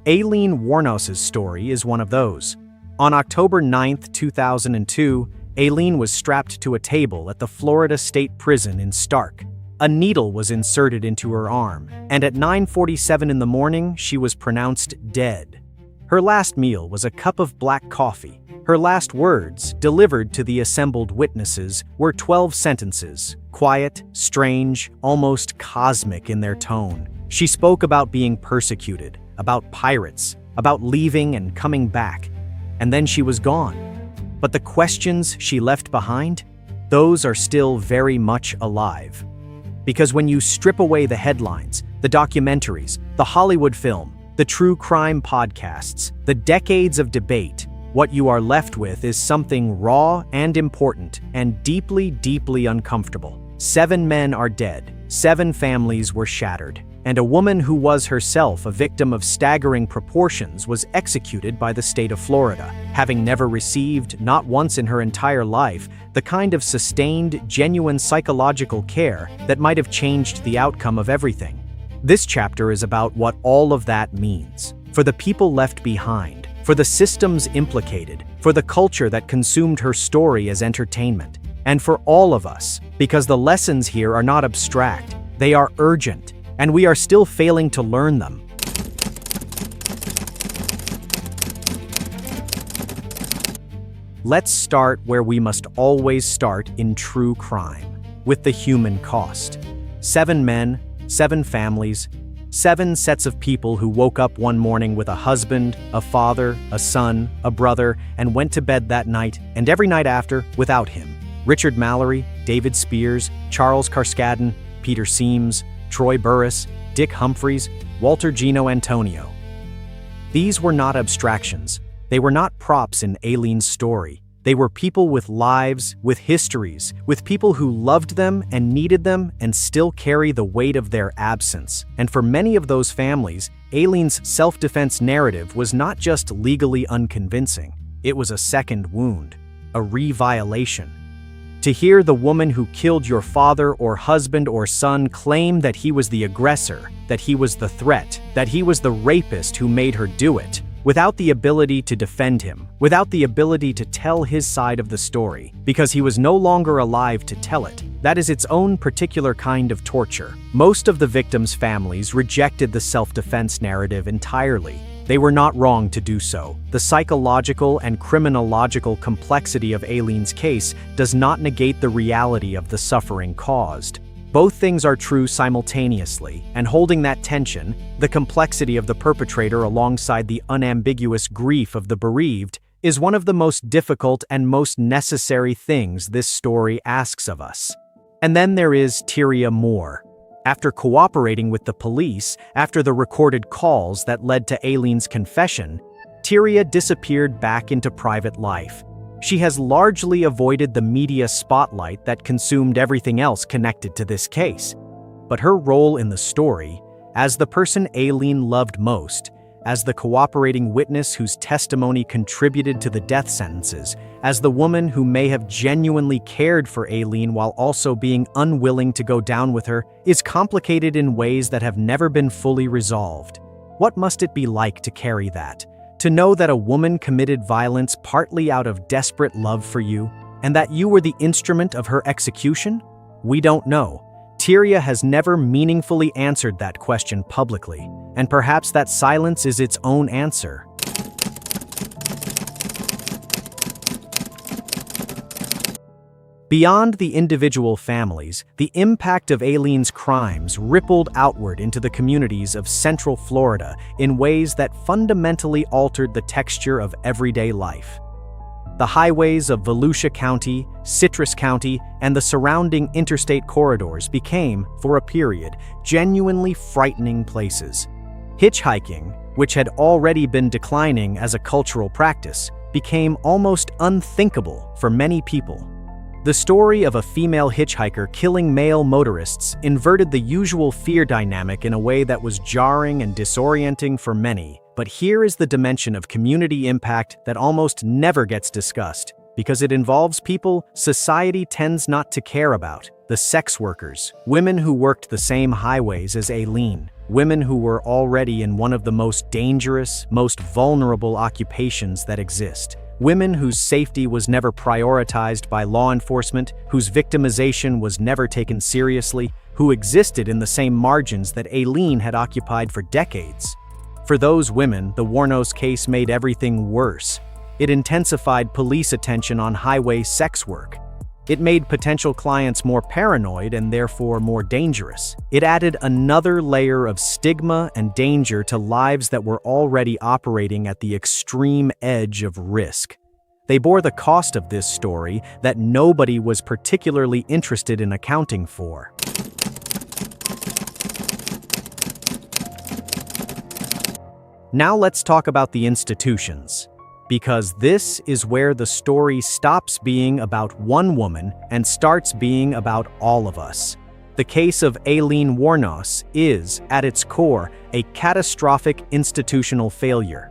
Aileen Wuornos' story is one of those. On October 9, 2002, Aileen was strapped to a table at the Florida State Prison in Stark. A needle was inserted into her arm, and at 9:47 in the morning, she was pronounced dead. Her last meal was a cup of black coffee. Her last words, delivered to the assembled witnesses, were 12 sentences, quiet, strange, almost cosmic in their tone. She spoke about being persecuted, about pirates, about leaving and coming back, and then she was gone. But the questions she left behind, those are still very much alive. Because when you strip away the headlines, the documentaries, the Hollywood film, the true crime podcasts, the decades of debate, what you are left with is something raw and important and deeply, deeply uncomfortable. 7 men are dead, 7 families were shattered, and a woman who was herself a victim of staggering proportions was executed by the state of Florida, having never received, not once in her entire life, the kind of sustained, genuine psychological care that might have changed the outcome of everything. This chapter is about what all of that means, for the people left behind, for the systems implicated, for the culture that consumed her story as entertainment, and for all of us, because the lessons here are not abstract, they are urgent, and we are still failing to learn them. Let's start where we must always start in true crime, with the human cost. 7 men, 7 families, 7 sets of people who woke up one morning with a husband, a father, a son, a brother, and went to bed that night, and every night after, without him. Richard Mallory, David Spears, Charles Carskadden, Peter Seams, Troy Burris, Dick Humphreys, Walter Gino Antonio. These were not abstractions. They were not props in Aileen's story. They were people with lives, with histories, with people who loved them and needed them and still carry the weight of their absence. And for many of those families, Aileen's self-defense narrative was not just legally unconvincing, it was a second wound, a re-violation. To hear the woman who killed your father or husband or son claim that he was the aggressor, that he was the threat, that he was the rapist who made her do it, without the ability to defend him, without the ability to tell his side of the story, because he was no longer alive to tell it, that is its own particular kind of torture. Most of the victims' families rejected the self-defense narrative entirely. They were not wrong to do so. The psychological and criminological complexity of Aileen's case does not negate the reality of the suffering caused. Both things are true simultaneously, and holding that tension, the complexity of the perpetrator alongside the unambiguous grief of the bereaved, is one of the most difficult and most necessary things this story asks of us. And then there is Tyria Moore. After cooperating with the police, after the recorded calls that led to Aileen's confession, Tyria disappeared back into private life. She has largely avoided the media spotlight that consumed everything else connected to this case. But her role in the story, as the person Aileen loved most, as the cooperating witness whose testimony contributed to the death sentences, as the woman who may have genuinely cared for Aileen while also being unwilling to go down with her, is complicated in ways that have never been fully resolved. What must it be like to carry that? To know that a woman committed violence partly out of desperate love for you, and that you were the instrument of her execution? We don't know. Tyria has never meaningfully answered that question publicly, and perhaps that silence is its own answer. Beyond the individual families, the impact of Aileen's crimes rippled outward into the communities of Central Florida in ways that fundamentally altered the texture of everyday life. The highways of Volusia County, Citrus County, and the surrounding interstate corridors became, for a period, genuinely frightening places. Hitchhiking, which had already been declining as a cultural practice, became almost unthinkable for many people. The story of a female hitchhiker killing male motorists inverted the usual fear dynamic in a way that was jarring and disorienting for many. But here is the dimension of community impact that almost never gets discussed, because it involves people society tends not to care about: the sex workers, women who worked the same highways as Aileen, women who were already in one of the most dangerous, most vulnerable occupations that exist. Women whose safety was never prioritized by law enforcement, whose victimization was never taken seriously, who existed in the same margins that Aileen had occupied for decades. For those women, the Wuornos case made everything worse. It intensified police attention on highway sex work. It made potential clients more paranoid and therefore more dangerous. It added another layer of stigma and danger to lives that were already operating at the extreme edge of risk. They bore the cost of this story that nobody was particularly interested in accounting for. Now let's talk about the institutions. Because this is where the story stops being about one woman and starts being about all of us. The case of Aileen Wuornos is, at its core, a catastrophic institutional failure.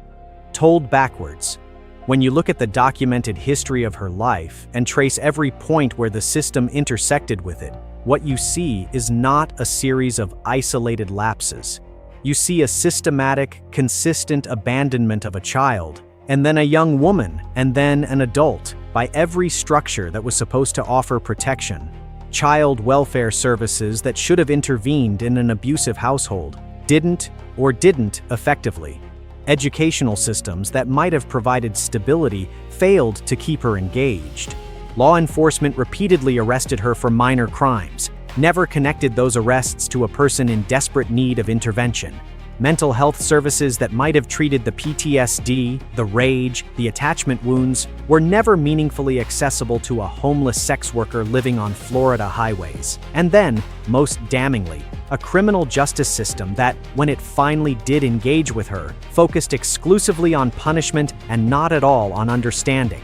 Told backwards, when you look at the documented history of her life and trace every point where the system intersected with it, what you see is not a series of isolated lapses. You see a systematic, consistent abandonment of a child, and then a young woman, and then an adult, by every structure that was supposed to offer protection. Child welfare services that should have intervened in an abusive household didn't effectively. Educational systems that might have provided stability failed to keep her engaged. Law enforcement repeatedly arrested her for minor crimes, never connected those arrests to a person in desperate need of intervention. Mental health services that might have treated the PTSD, the rage, the attachment wounds were never meaningfully accessible to a homeless sex worker living on Florida highways. And then, most damningly, a criminal justice system that, when it finally did engage with her, focused exclusively on punishment and not at all on understanding.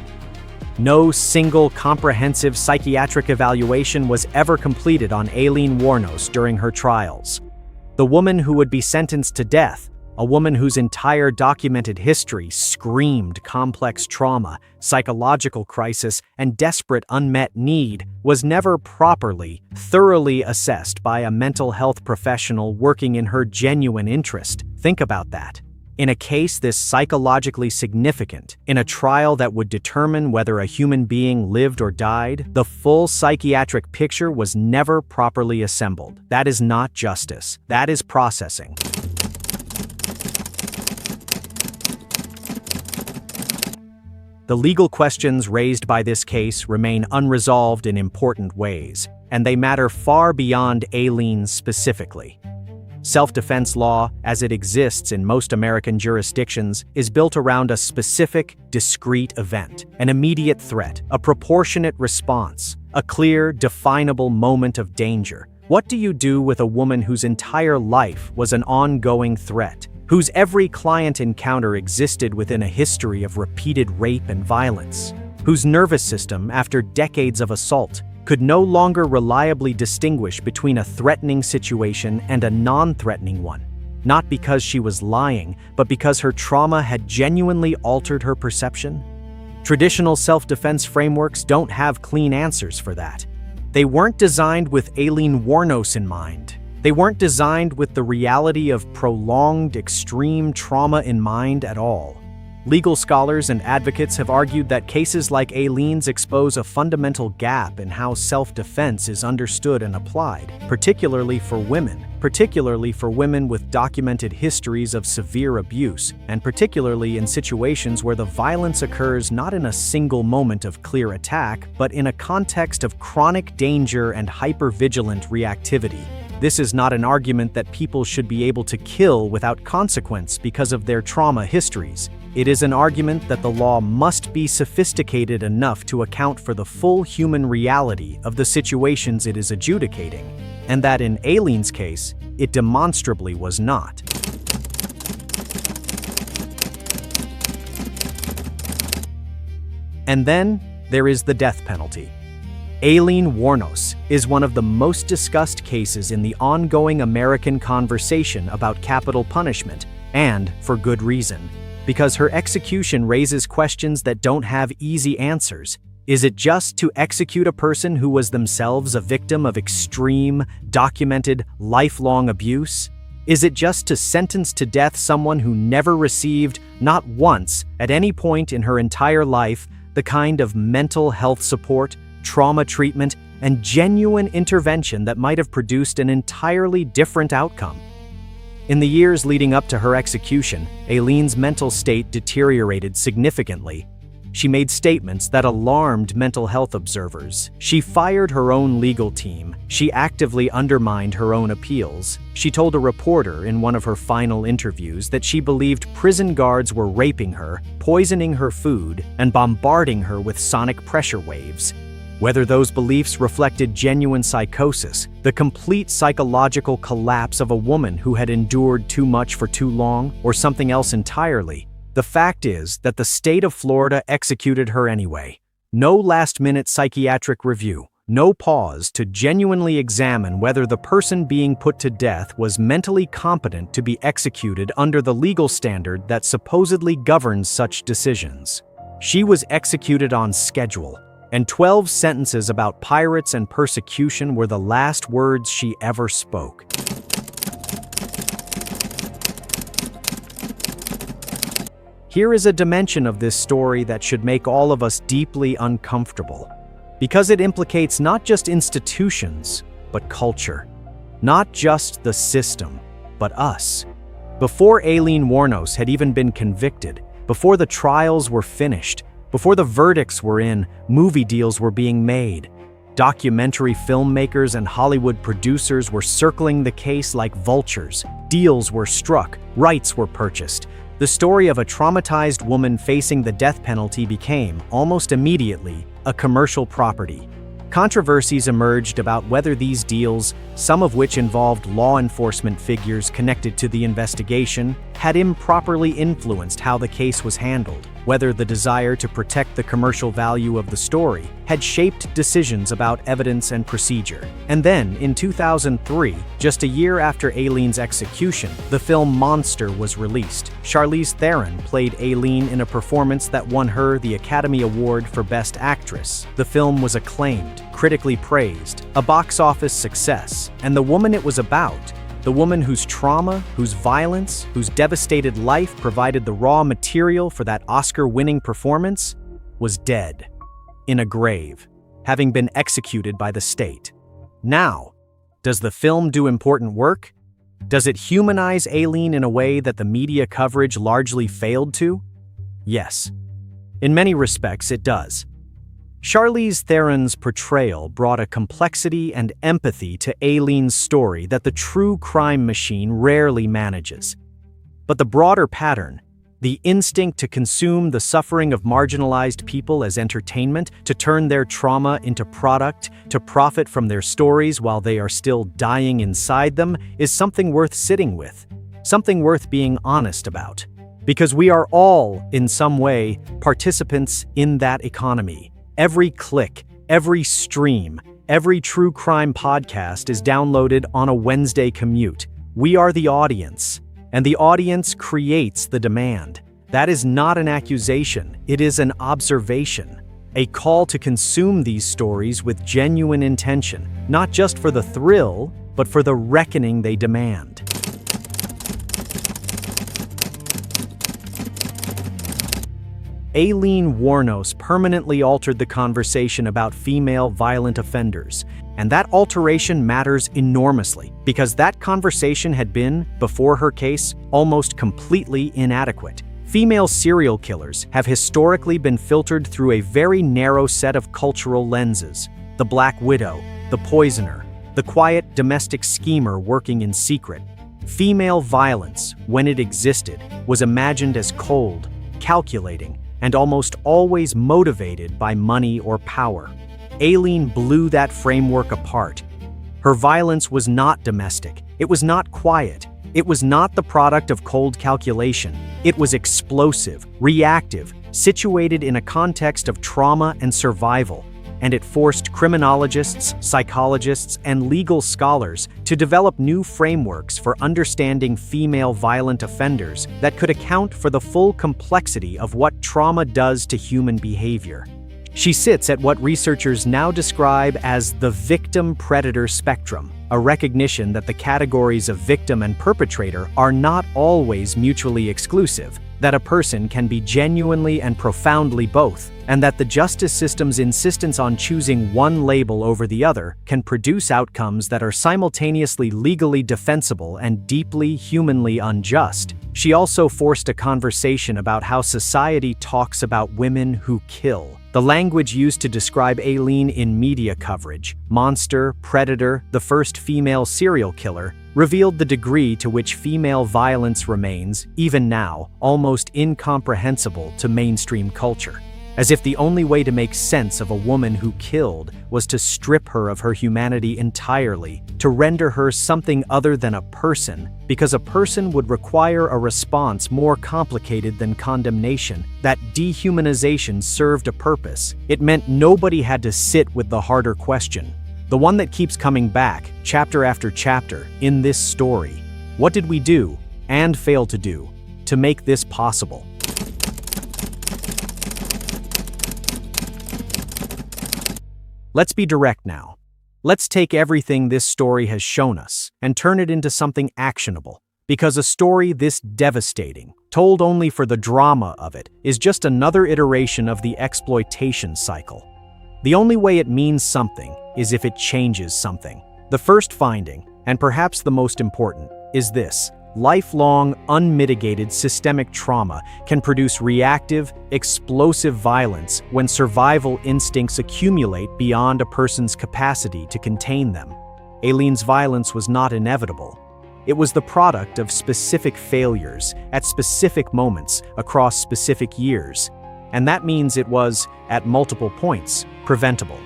No single comprehensive psychiatric evaluation was ever completed on Aileen Wuornos during her trials. The woman who would be sentenced to death, a woman whose entire documented history screamed complex trauma, psychological crisis, and desperate unmet need, was never properly, thoroughly assessed by a mental health professional working in her genuine interest. Think about that. In a case this psychologically significant, in a trial that would determine whether a human being lived or died, the full psychiatric picture was never properly assembled. That is not justice. That is processing. The legal questions raised by this case remain unresolved in important ways, and they matter far beyond Aileen specifically. Self-defense law, as it exists in most American jurisdictions, is built around a specific, discrete event, an immediate threat, a proportionate response, a clear, definable moment of danger. What do you do with a woman whose entire life was an ongoing threat, whose every client encounter existed within a history of repeated rape and violence, whose nervous system, after decades of assault, could no longer reliably distinguish between a threatening situation and a non-threatening one, not because she was lying, but because her trauma had genuinely altered her perception? Traditional self-defense frameworks don't have clean answers for that. They weren't designed with Aileen Wuornos in mind. They weren't designed with the reality of prolonged, extreme trauma in mind at all. Legal scholars and advocates have argued that cases like Aileen's expose a fundamental gap in how self-defense is understood and applied, particularly for women with documented histories of severe abuse, and particularly in situations where the violence occurs not in a single moment of clear attack, but in a context of chronic danger and hypervigilant reactivity. This is not an argument that people should be able to kill without consequence because of their trauma histories. It is an argument that the law must be sophisticated enough to account for the full human reality of the situations it is adjudicating, and that in Aileen's case, it demonstrably was not. And then there is the death penalty. Aileen Wuornos is one of the most discussed cases in the ongoing American conversation about capital punishment, and for good reason, because her execution raises questions that don't have easy answers. Is it just to execute a person who was themselves a victim of extreme, documented, lifelong abuse? Is it just to sentence to death someone who never received, not once, at any point in her entire life, the kind of mental health support, trauma treatment, and genuine intervention that might have produced an entirely different outcome? In the years leading up to her execution, Aileen's mental state deteriorated significantly. She made statements that alarmed mental health observers. She fired her own legal team. She actively undermined her own appeals. She told a reporter in one of her final interviews that she believed prison guards were raping her, poisoning her food, and bombarding her with sonic pressure waves. Whether those beliefs reflected genuine psychosis, the complete psychological collapse of a woman who had endured too much for too long, or something else entirely, the fact is that the state of Florida executed her anyway. No last-minute psychiatric review, no pause to genuinely examine whether the person being put to death was mentally competent to be executed under the legal standard that supposedly governs such decisions. She was executed on schedule, and 12 sentences about pirates and persecution were the last words she ever spoke. Here is a dimension of this story that should make all of us deeply uncomfortable, because it implicates not just institutions, but culture. Not just the system, but us. Before Aileen Wuornos had even been convicted, before the trials were finished, before the verdicts were in, movie deals were being made. Documentary filmmakers and Hollywood producers were circling the case like vultures. Deals were struck, rights were purchased. The story of a traumatized woman facing the death penalty became, almost immediately, a commercial property. Controversies emerged about whether these deals, some of which involved law enforcement figures connected to the investigation, had improperly influenced how the case was handled, whether the desire to protect the commercial value of the story had shaped decisions about evidence and procedure. And then, in 2003, just a year after Aileen's execution, the film Monster was released. Charlize Theron played Aileen in a performance that won her the Academy Award for Best Actress. The film was acclaimed, critically praised, a box office success, and the woman it was about, the woman whose trauma, whose violence, whose devastated life provided the raw material for that Oscar-winning performance, was dead, in a grave, having been executed by the state. Now, does the film do important work? Does it humanize Aileen in a way that the media coverage largely failed to? Yes. In many respects, it does. Charlize Theron's portrayal brought a complexity and empathy to Aileen's story that the true crime machine rarely manages. But the broader pattern, the instinct to consume the suffering of marginalized people as entertainment, to turn their trauma into product, to profit from their stories while they are still dying inside them, is something worth sitting with, something worth being honest about. Because we are all, in some way, participants in that economy. Every click, every stream, every true crime podcast is downloaded on a Wednesday commute. We are the audience, and the audience creates the demand. That is not an accusation, it is an observation. A call to consume these stories with genuine intention, not just for the thrill, but for the reckoning they demand. Aileen Wuornos permanently altered the conversation about female violent offenders, and that alteration matters enormously because that conversation had been, before her case, almost completely inadequate. Female serial killers have historically been filtered through a very narrow set of cultural lenses: the Black Widow, the poisoner, the quiet domestic schemer working in secret. Female violence, when it existed, was imagined as cold, calculating, and almost always motivated by money or power. Aileen blew that framework apart. Her violence was not domestic. It was not quiet. It was not the product of cold calculation. It was explosive, reactive, situated in a context of trauma and survival. And it forced criminologists, psychologists, and legal scholars to develop new frameworks for understanding female violent offenders that could account for the full complexity of what trauma does to human behavior. She sits at what researchers now describe as the victim-predator spectrum, a recognition that the categories of victim and perpetrator are not always mutually exclusive, that a person can be genuinely and profoundly both, and that the justice system's insistence on choosing one label over the other can produce outcomes that are simultaneously legally defensible and deeply humanly unjust. She also forced a conversation about how society talks about women who kill. The language used to describe Aileen in media coverage, Monster, Predator, the first female serial killer, revealed the degree to which female violence remains, even now, almost incomprehensible to mainstream culture. As if the only way to make sense of a woman who killed was to strip her of her humanity entirely, to render her something other than a person, because a person would require a response more complicated than condemnation. That dehumanization served a purpose. It meant nobody had to sit with the harder question, the one that keeps coming back, chapter after chapter, in this story. What did we do, and fail to do, to make this possible? Let's be direct now. Let's take everything this story has shown us and turn it into something actionable. Because a story this devastating, told only for the drama of it, is just another iteration of the exploitation cycle. The only way it means something is if it changes something. The first finding, and perhaps the most important, is this: lifelong, unmitigated systemic trauma can produce reactive, explosive violence when survival instincts accumulate beyond a person's capacity to contain them. Aileen's violence was not inevitable. It was the product of specific failures at specific moments across specific years, and that means it was, at multiple points, preventable.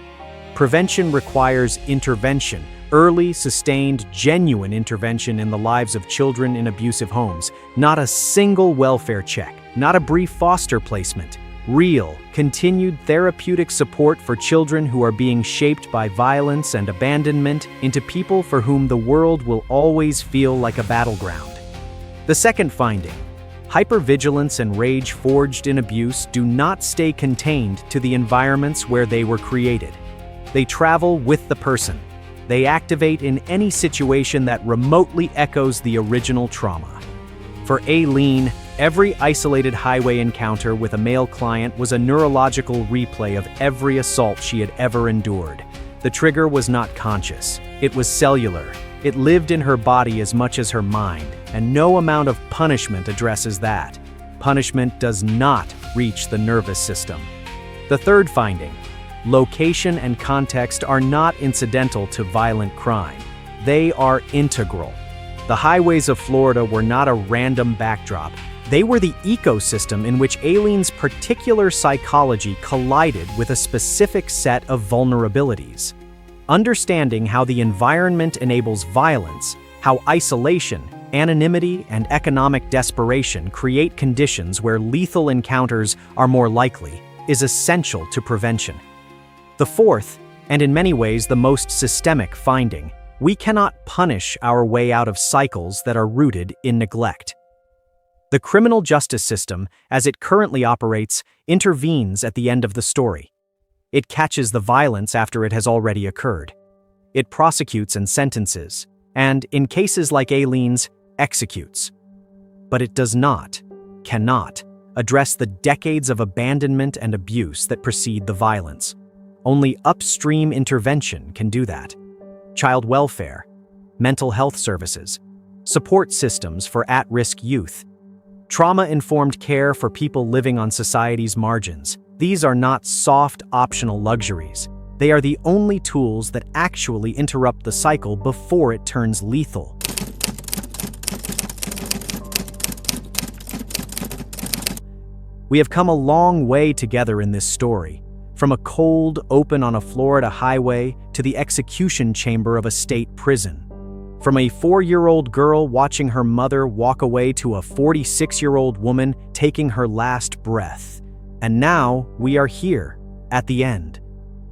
Prevention requires intervention, Early, sustained, genuine intervention in the lives of children in abusive homes. Not a single welfare check, not a brief foster placement. Real, continued therapeutic support for children who are being shaped by violence and abandonment into people for whom the world will always feel like a battleground. The second finding: hypervigilance and rage forged in abuse do not stay contained to the environments where they were created. They travel with the person. They activate in any situation that remotely echoes the original trauma. For Aileen, every isolated highway encounter with a male client was a neurological replay of every assault she had ever endured. The trigger was not conscious. It was cellular. It lived in her body as much as her mind, and no amount of punishment addresses that. Punishment does not reach the nervous system. The third finding: location and context are not incidental to violent crime. They are integral. The highways of Florida were not a random backdrop. They were the ecosystem in which Aileen's particular psychology collided with a specific set of vulnerabilities. Understanding how the environment enables violence, how isolation, anonymity, and economic desperation create conditions where lethal encounters are more likely, is essential to prevention. The fourth, and in many ways the most systemic finding: we cannot punish our way out of cycles that are rooted in neglect. The criminal justice system, as it currently operates, intervenes at the end of the story. It catches the violence after it has already occurred. It prosecutes and sentences, and, in cases like Aileen's, executes. But it does not, cannot, address the decades of abandonment and abuse that precede the violence. Only upstream intervention can do that. Child welfare, mental health services, support systems for at-risk youth, trauma-informed care for people living on society's margins. These are not soft, optional luxuries. They are the only tools that actually interrupt the cycle before it turns lethal. We have come a long way together in this story, from a cold open on a Florida highway to the execution chamber of a state prison. From a 4-year-old girl watching her mother walk away to a 46-year-old woman taking her last breath. And now we are here, at the end,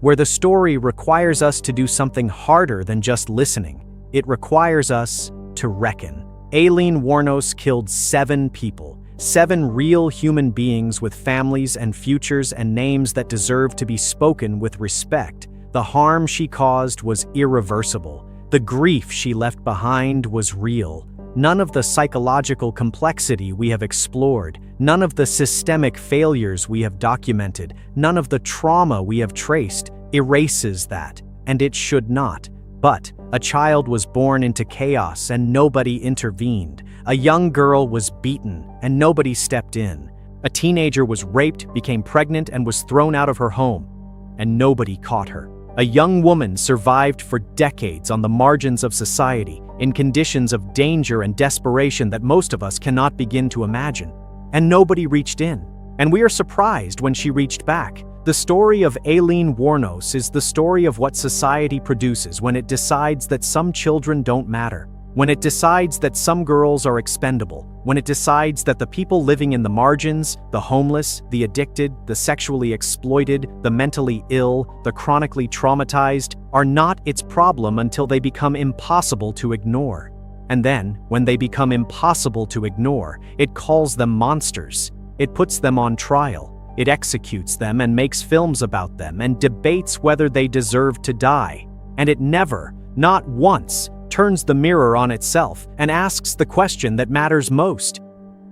where the story requires us to do something harder than just listening. It requires us to reckon. Aileen Wuornos killed 7 people, 7 real human beings with families and futures and names that deserve to be spoken with respect. The harm she caused was irreversible. The grief she left behind was real. None of the psychological complexity we have explored, none of the systemic failures we have documented, none of the trauma we have traced erases that, and it should not. But a child was born into chaos and nobody intervened. A young girl was beaten and nobody stepped in. A teenager was raped, became pregnant, and was thrown out of her home, and nobody caught her. A young woman survived for decades on the margins of society, in conditions of danger and desperation that most of us cannot begin to imagine. And nobody reached in. And we are surprised when she reached back. The story of Aileen Wuornos is the story of what society produces when it decides that some children don't matter, when it decides that some girls are expendable, when it decides that the people living in the margins, the homeless, the addicted, the sexually exploited, the mentally ill, the chronically traumatized, are not its problem until they become impossible to ignore. And then, when they become impossible to ignore, it calls them monsters. It puts them on trial. It executes them and makes films about them and debates whether they deserve to die. And it never, not once, turns the mirror on itself and asks the question that matters most.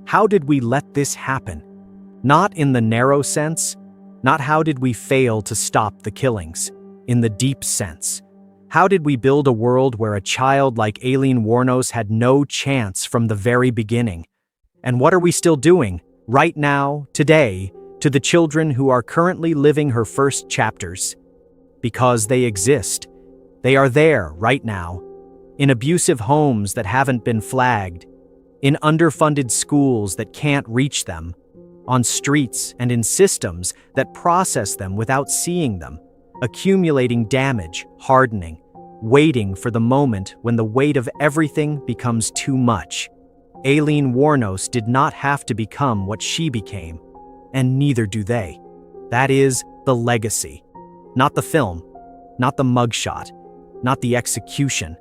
How did we let this happen? Not in the narrow sense, not how did we fail to stop the killings, in the deep sense. How did we build a world where a child like Aileen Wuornos had no chance from the very beginning? And what are we still doing, right now, today, to the children who are currently living her first chapters? Because they exist. They are there right now. In abusive homes that haven't been flagged, in underfunded schools that can't reach them, on streets and in systems that process them without seeing them, accumulating damage, hardening. waiting for the moment when the weight of everything becomes too much. Aileen Wuornos did not have to become what she became, and neither do they. That is the legacy. Not the film, not the mugshot, not the execution.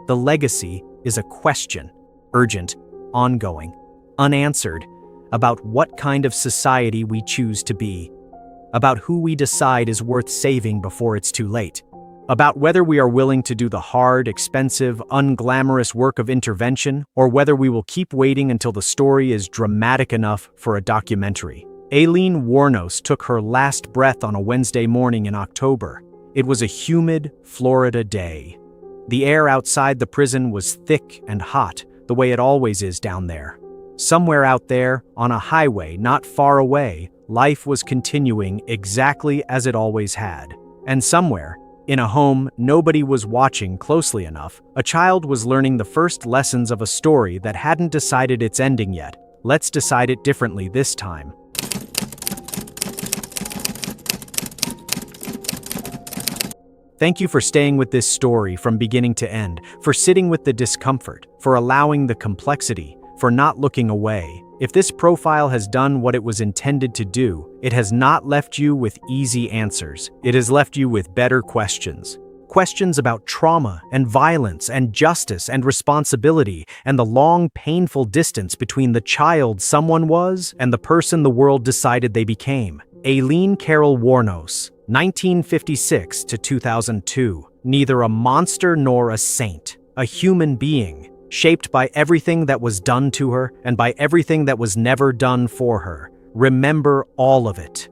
The legacy is a question, urgent, ongoing, unanswered, about what kind of society we choose to be, about who we decide is worth saving before it's too late, about whether we are willing to do the hard, expensive, unglamorous work of intervention, or whether we will keep waiting until the story is dramatic enough for a documentary. Aileen Wuornos took her last breath on a Wednesday morning in October. It was a humid, Florida day. The air outside the prison was thick and hot, the way it always is down there. Somewhere out there, on a highway not far away, life was continuing exactly as it always had. And somewhere, in a home nobody was watching closely enough, a child was learning the first lessons of a story that hadn't decided its ending yet. Let's decide it differently this time. Thank you for staying with this story from beginning to end, for sitting with the discomfort, for allowing the complexity, for not looking away. If this profile has done what it was intended to do, it has not left you with easy answers. It has left you with better questions. Questions about trauma and violence and justice and responsibility and the long, painful distance between the child someone was and the person the world decided they became. Aileen Carol Wuornos, 1956 to 2002. Neither a monster nor a saint. A human being, shaped by everything that was done to her and by everything that was never done for her. Remember all of it.